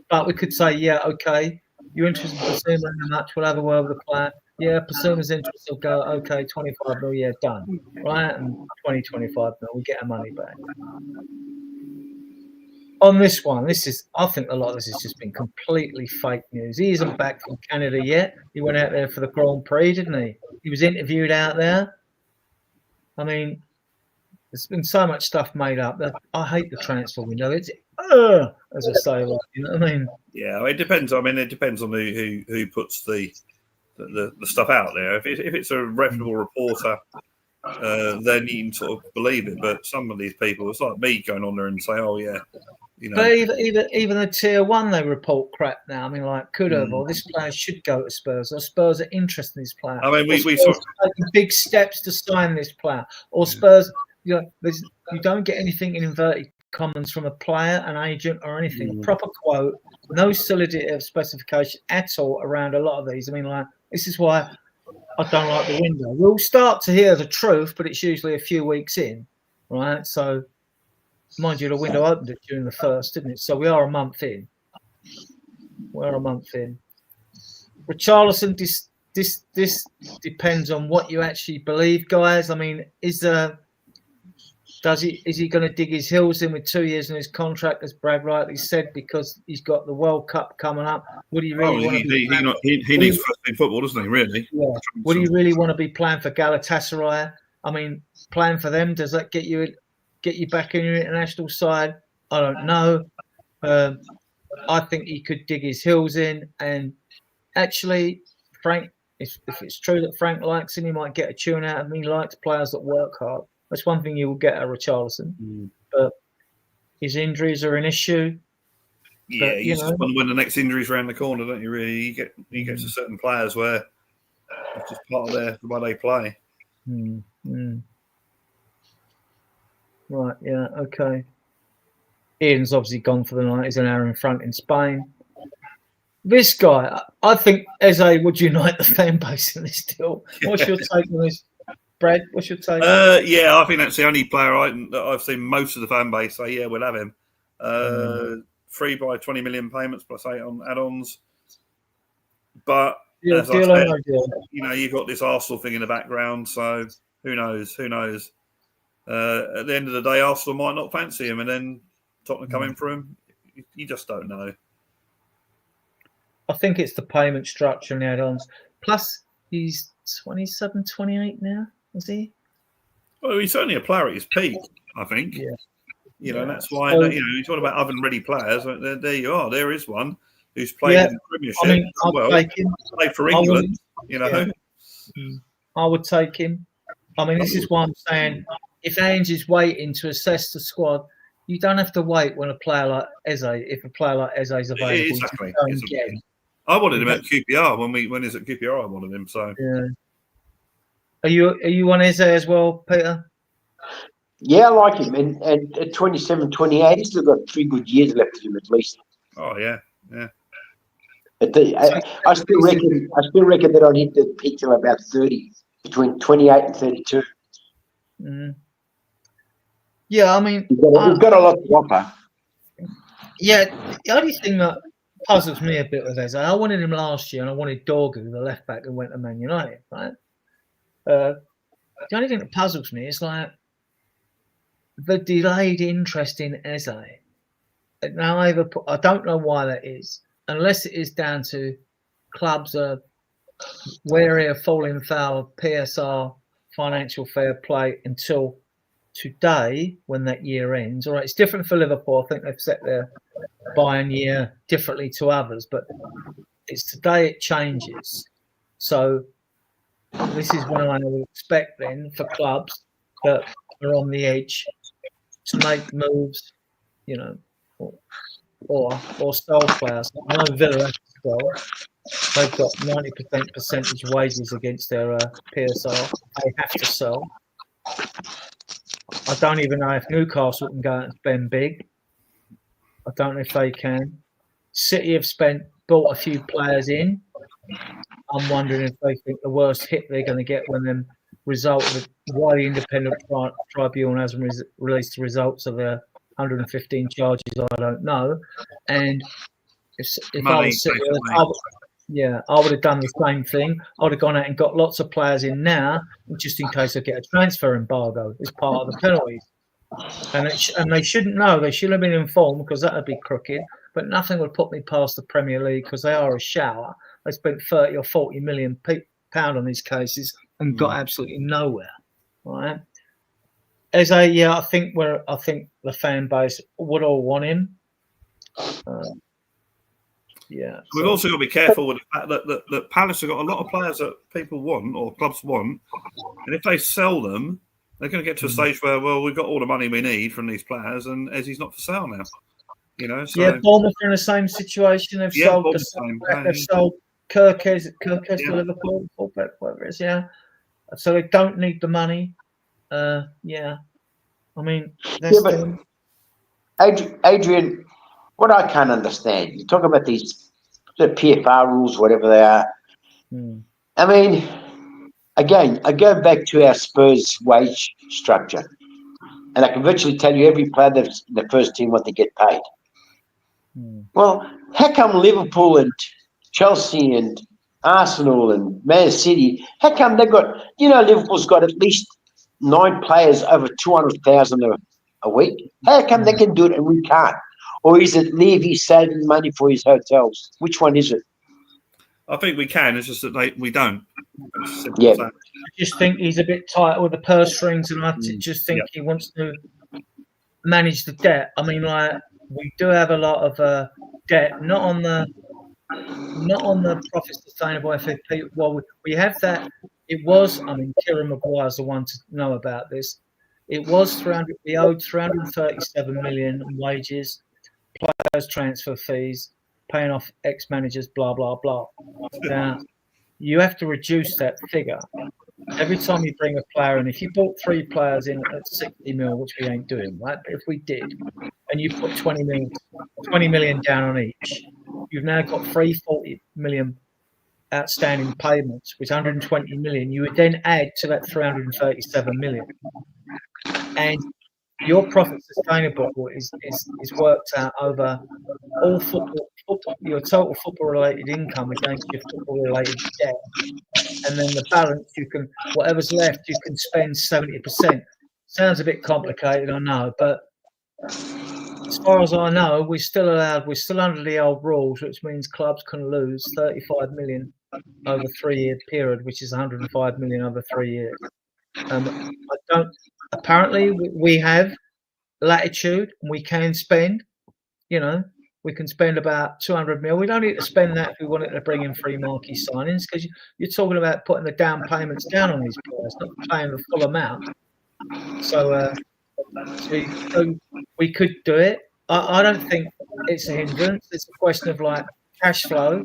But we could say, okay, you're interested in Basuma in the match, we'll have a word with the player. Yeah, Basuma's interested, he'll go, okay, 25 mil, yeah, done. Right? And 20-25 mil, we get our money back. On this one, I think a lot of this has just been completely fake news. He isn't back from Canada yet. He went out there for the Grand Prix, didn't he? He was interviewed out there. There's been so much stuff made up that I hate the transfer window. It's as I say, like, you know what I mean? Yeah, it depends. I mean, it depends on who puts the stuff out there. If it's a reputable reporter, then you can sort of believe it. But some of these people, it's like me going on there and say, "Oh yeah, you know." But even the tier one, they report crap now. I mean, like, could have, or this player should go to Spurs, or Spurs are interested in this player. I mean, we Spurs sort are taking big steps to sign this player, or Spurs. You know, you don't get anything in inverted commas from a player, an agent, or anything. A proper quote, no solidity of specification at all around a lot of these. I mean, like, this is why I don't like the window. We'll start to hear the truth, but it's usually a few weeks in, right? So, mind you, the window opened it during the first, didn't it? So we are a month in. We're a month in. Richarlison, this depends on what you actually believe, guys. I mean, is he going to dig his heels in with 2 years in his contract, as Brad rightly said, because he's got the World Cup coming up? Would he really want to be? He needs first team football, doesn't he? Really? Yeah. Would he really want to be playing for Galatasaray? I mean, playing for them, does that get you back in your international side? I don't know. I think he could dig his heels in, and actually, Frank, if it's true that Frank likes him, he might get a tune out of him. He likes players that work hard. That's one thing you will get at Richarlison. But his injuries are an issue. Yeah, but, you just when the next injury's around the corner, don't you? Really, you get to certain players where it's just part of the way they play. Right. Yeah. Okay. Ian's obviously gone for the night. He's an hour in front in Spain. This guy, I think Eze would unite the fan base in this deal. What's your take on this, Brad? What's your take? Yeah, I think that's the only player that I've seen most of the fan base say, yeah, we'll have him. Free by 20 million payments plus 8 on add-ons. But as I said, you know, you've got this Arsenal thing in the background, so who knows? Who knows? At the end of the day, Arsenal might not fancy him, and then Tottenham come in for him. You just don't know. I think it's the payment structure and the add-ons. Plus, he's 27, 28 now, is he? Well, he's certainly a player at his peak, I think. Yeah. You know, that's why, you talk about oven-ready players. There you are. There is one who's played in the Premiership. I mean, I'll take him. Played for England, you know. Yeah. I would take him. I mean, this is why I'm saying, if Ange is waiting to assess the squad, you don't have to wait when a player like Eze, if a player like Eze is available. Exactly. I wanted him at QPR when he's at QPR. I wanted him. So yeah. Are you on Eze as well, Peter? Yeah, I like him. And at 27, 28, he's still got 3 good years left of him at least. Oh yeah. I still reckon that I'd hit the peak till about 30, between 28 and 32. Yeah, I mean, we've got a lot to offer. Yeah, the only thing that puzzles me a bit with Eze, I wanted him last year, and I wanted Dorgu, the left back, who went to Man United. Right. The only thing that puzzles me is like the delayed interest in Eze. Now, I don't know why that is, unless it is down to clubs are wary of falling foul of PSR, financial fair play, until today when that year ends. All right, it's different for Liverpool. I think they've set their buying year differently to others, but it's today it changes. So this is when I would expect then for clubs that are on the edge to make moves, you know, or sell players. I know Villa have to sell. They've got 90% percentage wages against their PSR. They have to sell. I don't even know if Newcastle can go out and spend big. I don't know if they can. City have bought a few players in. I'm wondering if they think the worst hit they're going to get when the result of why the independent tribunal hasn't released the results of their 115 charges, I don't know. And if I was City, I would have done the same thing. I would have gone out and got lots of players in now, just in case I get a transfer embargo as part of the penalties. And they shouldn't know. They should have been informed, because that would be crooked. But nothing would put me past the Premier League, because they are a shower. They spent 30 or 40 million pound on these cases and got absolutely nowhere. Right? Yeah, I think the fan base would all want him. Yeah, We've also got to be careful with the fact that Palace have got a lot of players that people want or clubs want, and if they sell them, they're going to get to a stage where, well, we've got all the money we need from these players, and Ezzy's not for sale now. So, yeah, Bournemouth are in the same situation. They've sold they've sold Kirkes to Liverpool, fullback, whatever it is. Yeah, so they don't need the money. Yeah, I mean, Adrian, what I can't understand, you talk about these the PFR rules, whatever they are. I mean, again, I go back to our Spurs wage structure, and I can virtually tell you every player that's in the first team what they get paid. Well, how come Liverpool and Chelsea and Arsenal and Man City, how come they've got, Liverpool's got at least 9 players over 200,000 a week? How come they can do it and we can't? Or is it Levy saving money for his hotels? Which one is it? I think we can. It's just that we don't. Yeah. I just think he's a bit tight with the purse strings, and I just think he wants to manage the debt. I mean, we do have a lot of debt, not on the profit sustainable FFP. Well, we have that. It was. I mean, Kieran Maguire's the one to know about this. It was 300. We owed 337 million in wages, players' transfer fees, paying off ex-managers, blah blah blah. Now, you have to reduce that figure every time you bring a player in. If you bought 3 players in at 60 mil, which we ain't doing, right? But if we did, and you put 20 million down on each, you've now got 340 million outstanding payments, with 120 million. You would then add to that 337 million, and your profit sustainable is worked out over all football, your total football related income against your football related debt, and then the balance whatever's left you can spend 70%. Sounds a bit complicated, I know, but as far as I know, we're still under the old rules, which means clubs can lose 35 million over a 3-year period, which is 105 million over 3 years. Apparently we have latitude and we can spend, we can spend about 200 mil. We don't need to spend that if we wanted to bring in free marquee signings, because you're talking about putting the down payments down on these players, not paying the full amount. So we could do it. I don't think it's a hindrance. It's a question of cash flow,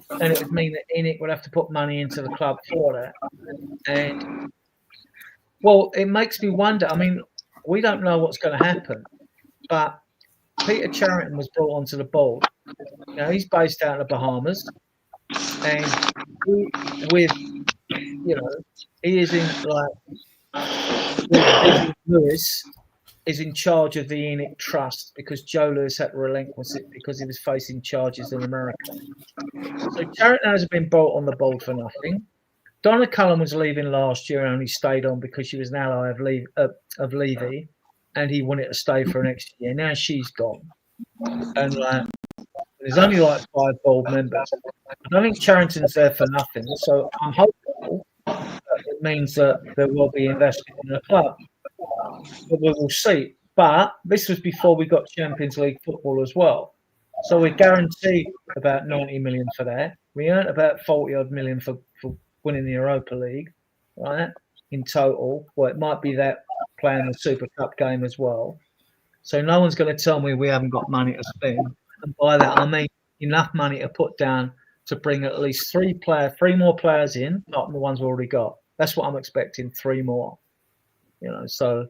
and it would mean that ENIC would have to put money into the club for that. And well, it makes me wonder. I mean, we don't know what's going to happen, but Peter Charrington was brought onto the board. Now he's based out of the Bahamas, and he is in Lewis is in charge of the ENIC Trust, because Joe Lewis had to relinquish it because he was facing charges in America. So Charrington hasn't been brought on the board for nothing. Donna Cullen was leaving last year and only stayed on because she was an ally of Levy, and he wanted to stay for an extra year. Now she's gone, and there's only 5 board members. I don't think Charrington's there for nothing, so I'm hopeful that it means that there will be investment in the club. But we will see. But this was before we got Champions League football as well, so we're guaranteed about 90 million for that. We earned about 40 odd million for winning the Europa League, right? In total, well, it might be that playing the Super Cup game as well. So no one's going to tell me we haven't got money to spend, and by that I mean enough money to put down to bring at least 3 more players in, not the ones we've already got. That's what I'm expecting, 3 more. So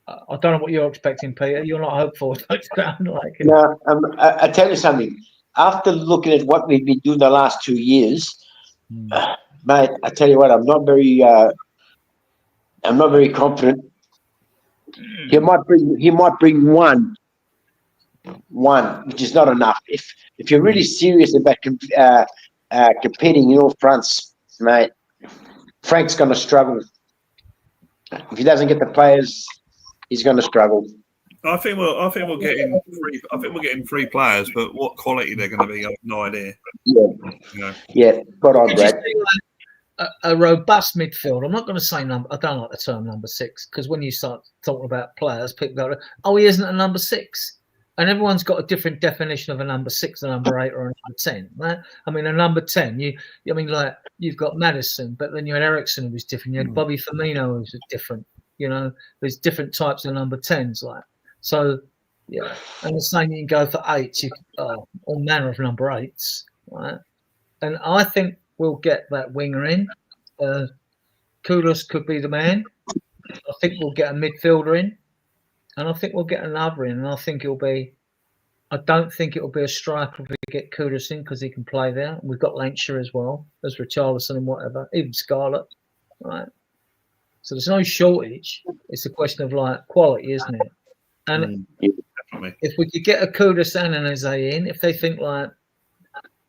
I don't know what you're expecting, Peter. You're not hopeful. Don't sound like it. No, I tell you something. After looking at what we've been doing the last 2 years, mate, I tell you what, I'm not very confident. He might bring one, which is not enough. If you're really serious about competing in all fronts, mate, Frank's going to struggle. If he doesn't get the players, he's going to struggle. I think we're getting 3. I think we're getting 3 players, but what quality they're going to be, I have no idea. Yeah, spot on, Brad. a robust midfield. I'm not going to say number. I don't like the term number 6 because when you start talking about players, people go, "Oh, he isn't a number 6," and everyone's got a different definition of a number 6, a number 8, or a number 10. Right? I mean, a number 10. Like you've got Maddison, but then you had Ericsson, who was different. You had Bobby Firmino, who was different. There's different types of number 10s, like so. Yeah, and the same you can go for 8s. All manner of number 8s, right? And I think we'll get that winger in. Kudus could be the man. I think we'll get a midfielder in, and I think we'll get another in. And I think it'll be. I don't think it'll be a striker if we get Kudus in because he can play there. We've got Lancashire as well as Richarlison and whatever, even Scarlett, right? So there's no shortage. It's a question of like quality, isn't it? And if we could get a Kudus and an Eze in, if they think like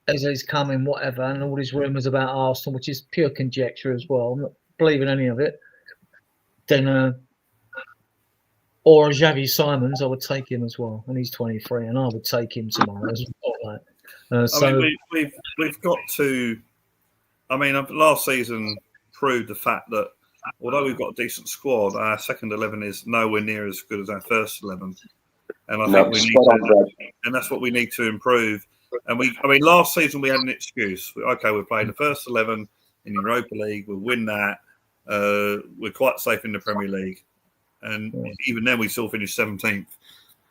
Eze's coming, whatever, and all these rumours about Arsenal, which is pure conjecture as well, I'm not believing any of it, then or Xavi Simons, I would take him as well, and he's 23, and I would take him tomorrow as well. I mean, we've got to. I mean, last season proved the fact that although we've got a decent squad, our second 11 is nowhere near as good as our first 11, and I think we need to, and that's what we need to improve. And last season we had an excuse. Okay, we're playing the first 11 in Europa League. We'll win that. We're quite safe in the Premier League, and even then we still finished 17th.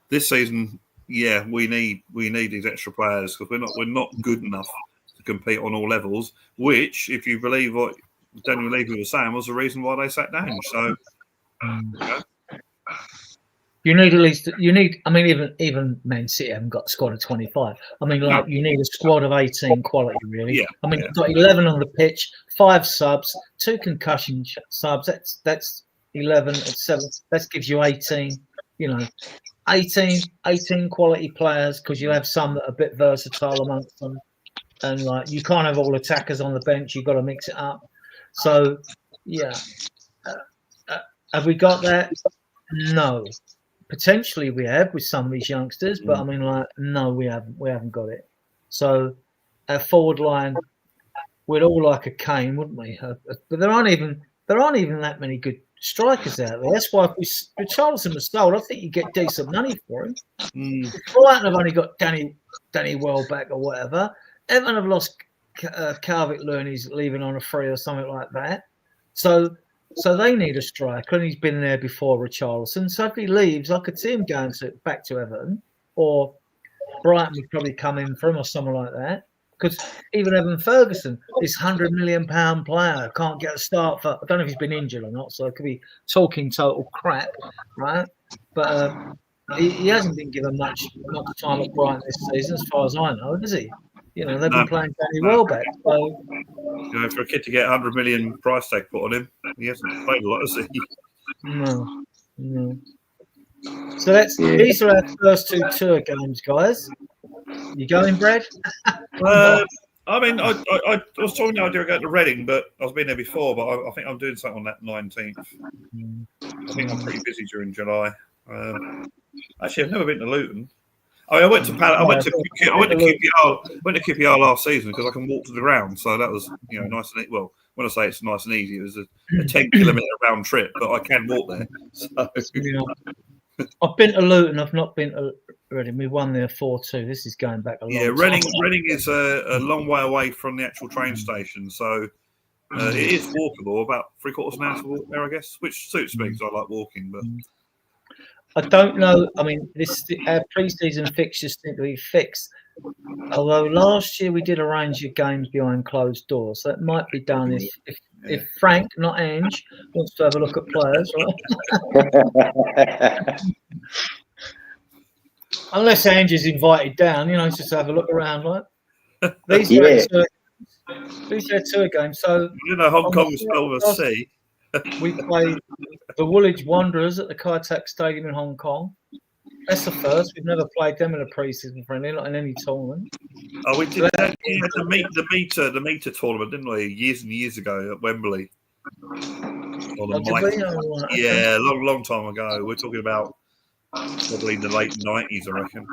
This season, yeah, we need these extra players because we're not good enough to compete on all levels. Which, if you believe what Daniel Levy was saying, was the reason why they sat down. So, you need at least. I mean, even Man City haven't got a squad of 25. I mean, like you need a squad of 18 quality, really. Yeah. I mean, you've got 11 on the pitch, 5 subs, 2 concussion subs. That's 11 at 7. That gives you 18. 18 quality players because you have some that are a bit versatile amongst them, and like you can't have all attackers on the bench. You've got to mix it up. So, yeah. Have we got that? No. Potentially we have with some of these youngsters, but I mean, like, no, we haven't got it. So, our forward line, we'd all like a Kane, wouldn't we? But there aren't even that many good strikers out there. That's why if Richarlison was sold, I think you get decent money for him. Brighton have only got Danny Welbeck or whatever. Everton have lost Calvert-Lewin. He's leaving on a free or something like that. So they need a striker, and he's been there before, Richarlison. So if he leaves, I could see him going back to Everton, or Brighton would probably come in for him or someone like that. Because even Evan Ferguson, this £100 million player, can't get a start for. I don't know if he's been injured or not, so I could be talking total crap, right? But he hasn't been given much time at Brighton this season, as far as I know, has he? They've been playing Danny Welbeck. So, for a kid to get 100 million price tag put on him, he hasn't played a lot, has he? No. So these are our first 2 tour games, guys. You going, Brad? I mean, I was talking the idea of going to Reading, but I've been there before. But I think I'm doing something on that 19th. I think I'm pretty busy during July. Actually, I've never been to Luton. I mean, I went to QPR last season because I can walk to the ground, so that was nice and well. When I say it's nice and easy, it was a 10-kilometre round trip, but I can walk there. So. I've been to Luton. I've not been to Reading. We won there 4-2. This is going back a long time. Reading is a long way away from the actual train station, so it is walkable. About 3/4 an hour to walk there, I guess, which suits me because I like walking. But I don't know. I mean, our pre-season fixtures seem to be fixed. Although last year we did arrange your games behind closed doors, so it might be done if Frank, not Ange, wants to have a look at players, right? Unless Ange is invited down, just to have a look around, right? These are 2 games. So Hong Kong is spelled with a C. We play the Woolwich Wanderers at the Kai Tak Stadium in Hong Kong. That's the first. We've never played them in a pre-season friendly, not in any tournament. Oh, we did the meter tournament, didn't we? Years and years ago at Wembley. Yeah, long time ago. We're talking about probably in the late 90s, I reckon.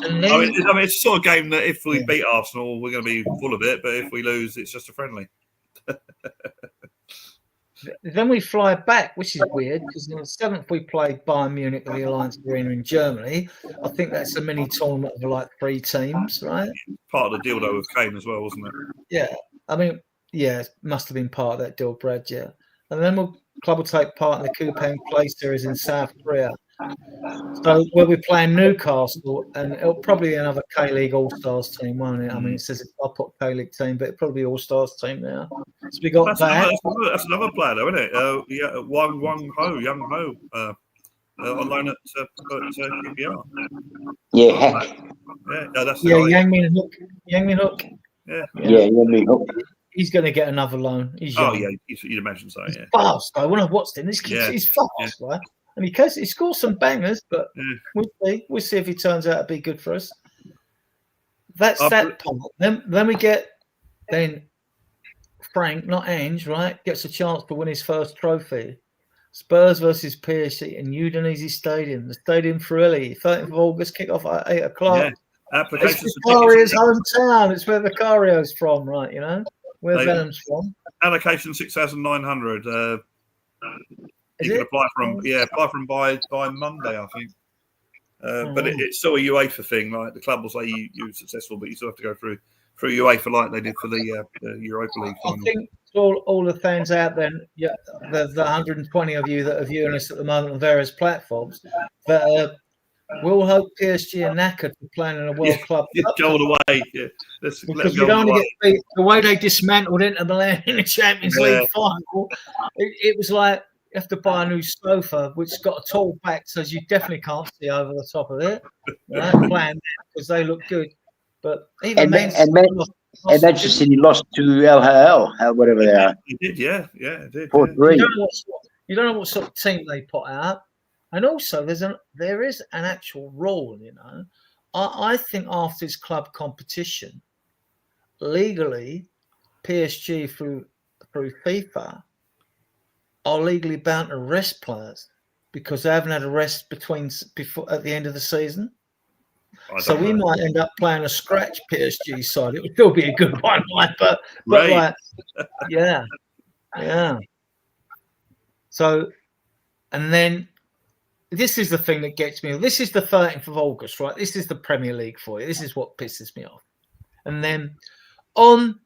And then, I mean, it's the sort of game that if we beat Arsenal, we're going to be full of it. But if we lose, it's just a friendly. then we fly back, which is weird because on the 7th we played Bayern Munich at the Allianz Arena in Germany. I think that's a mini tournament of like 3 teams, right? Part of the deal though with Kane as well, wasn't it? Yeah, I mean, yeah, it must have been part of that deal, Brad. Yeah, and then club will take part in the Kupang Play Series in South Korea. So where we're playing Newcastle, and it'll probably be another K-League All-Stars team, won't it? I mean, it says I'll put K-League team, but it'll probably be All-Stars team now. So we got that. That's another player, though, isn't it? Yeah, Young Ho, on loan at QPR. Yeah, Hack. Yeah, that's Yang Min Hook. Yeah, Yang Min Hook. He's going to get another loan. He's young. Oh yeah, you'd imagine so. He's Yeah, fast though. When I've watched him, this kid, he's fast, right? And he scores some bangers, but we'll see. We'll see if he turns out to be good for us. That's that part. Then we get Frank, not Ange, right? Gets a chance to win his first trophy. Spurs versus PSG in Udinese Stadium. The Stadium Friuli, 13th of August, kick off at 8 o'clock. Yeah. Applications it's Vicario's hometown. It's where Vicario's from, right? You know where Venom's from. Allocation 6,900. You can apply from by Monday, I think. But it's still a UEFA thing. Like the club will say you're successful, but you still have to go through UEFA like they did for the Europa League final. I think all the fans out there, the 120 of you that are viewing us at the moment on various platforms, that we'll hope PSG are knackered for playing in a World Club Cup. Go all the way. Yeah. Because you don't want to get beat. The way they dismantled Inter Milan in the Champions League final, it was like you have to buy a new sofa, which has got a tall back, so you definitely can't see over the top of it. Right? Playing because they look good. But even Manchester City lost to Al Hilal, whatever they are. It did, yeah, it did. 4-3. You don't know what sort of team they put out. And also, there is an actual rule, you know. I think after this club competition, legally, PSG through FIFA are legally bound to rest players because they haven't had a rest before at the end of the season. So we might end up playing a scratch PSG side. It would still be a good one, but like, yeah. So, and then. This is the thing that gets me. This is the 13th of August, right? This is the Premier League for you. This is what pisses me off. And then on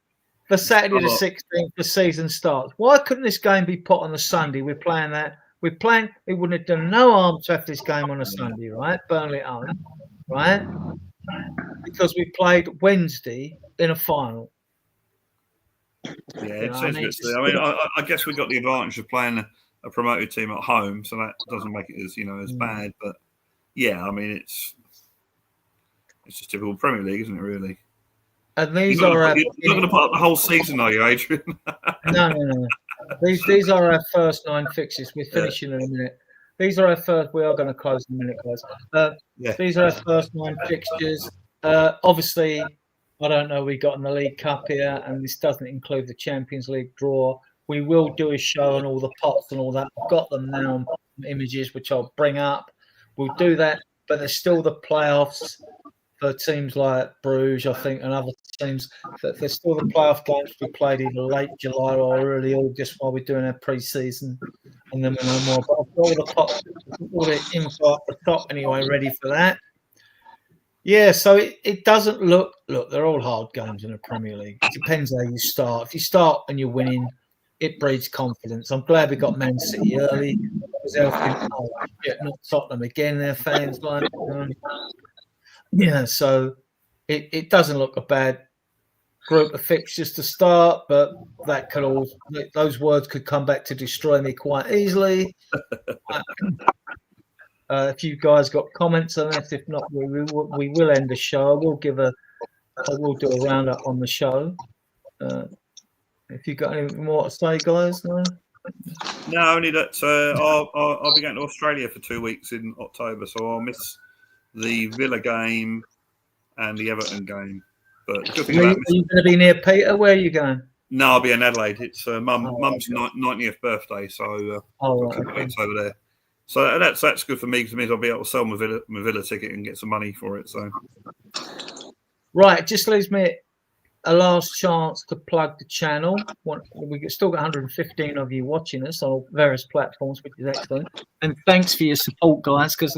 the Saturday the 16th, the season starts. Why couldn't this game be put on a Sunday? We're playing that. It wouldn't have done no harm to have this game on a Sunday, right? Burnley at home, right? Because we played Wednesday in a final. Yeah, I guess we got the advantage of playing a promoted team at home, so that doesn't make it as bad. But yeah, I mean it's just typical Premier League, isn't it? Really. And these you're not going to put up the whole season, are you, Adrian? No. These are our first 9 fixtures. We're finishing in a minute. These are our first. We are going to close in a minute, guys. These are our first 9 fixtures. Obviously, I don't know. We got in the League Cup here, and this doesn't include the Champions League draw. We will do a show on all the pots and all that. I've got them now on images, which I'll bring up. We'll do that, but there's still the playoffs for teams like Bruges, I think, and other teams. There's still the playoff games to be played either late July or early August while we're doing our pre-season, and then we'll know more. But I've got all the pots, all the info at the top anyway, ready for that. Yeah, so it doesn't look. They're all hard games in the Premier League. It depends how you start. If you start and you're winning, it breeds confidence. I'm glad we got Man City early because they'll think, not Tottenham again. Their fans like, So it doesn't look a bad group of fixtures to start, but those words could come back to destroy me quite easily. If you guys got comments on this, if not, we will end the show. I will do a roundup on the show. If you got anything more to say, guys? No, only that I'll be going to Australia for 2 weeks in October, so I'll miss the Villa game and the Everton game. But the good thing are you going to be near Peter? Where are you going? No, I'll be in Adelaide. It's Mum's 90th birthday, so over there. So that's good for me because it means I'll be able to sell my Villa ticket and get some money for it. So Right, it just leaves me a last chance to plug the channel. We've still got 115 of you watching us on various platforms, which is excellent. And thanks for your support, guys, because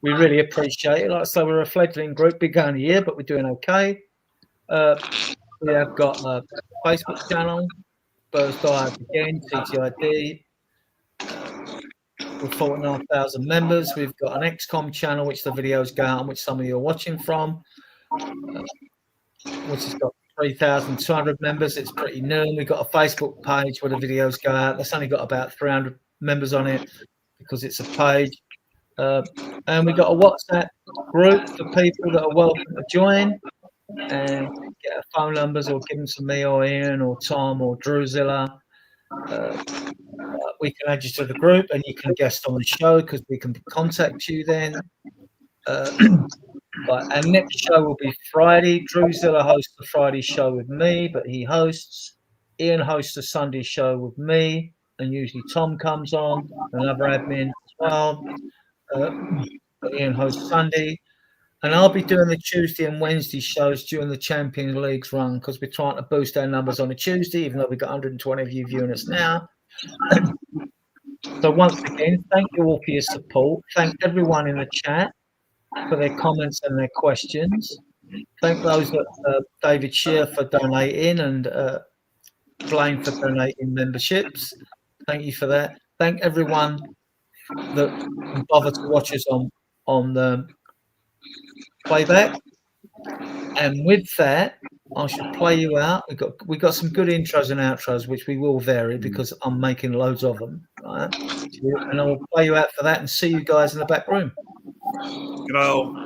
we really appreciate it. Like I say, we're a fledgling group, big going a year, but we're doing okay. We have got a Facebook channel, Spurs Diehards again, TTID. With 4,500 members. We've got an XCOM channel, which the videos go out on, which some of you are watching from, which has got 3,200 members. It's pretty new. We've got a Facebook page where the videos go out. That's only got about 300 members on it because it's a page. And we've got a WhatsApp group for people that are welcome to join and get our phone numbers or give them to me or Ian or Tom or Drewzilla. We can add you to the group and you can guest on the show because we can contact you then. But our next show will be Friday. Drewzilla hosts the Friday show with me, but he hosts. Ian hosts the Sunday show with me, and usually Tom comes on, another admin as well. Ian hosts Sunday. And I'll be doing the Tuesday and Wednesday shows during the Champions League's run because we're trying to boost our numbers on a Tuesday, even though we've got 120 of you viewing us now. So once again, thank you all for your support. Thank everyone in the chat for their comments and their questions. Thank those that David Shear for donating and Blaine for donating memberships. Thank you for that. Thank everyone that bothered to watch us on the playback. And with that, I should play you out. We got some good intros and outros, which we will vary because I'm making loads of them. Right? And I'll play you out for that and see you guys in the back room. you know.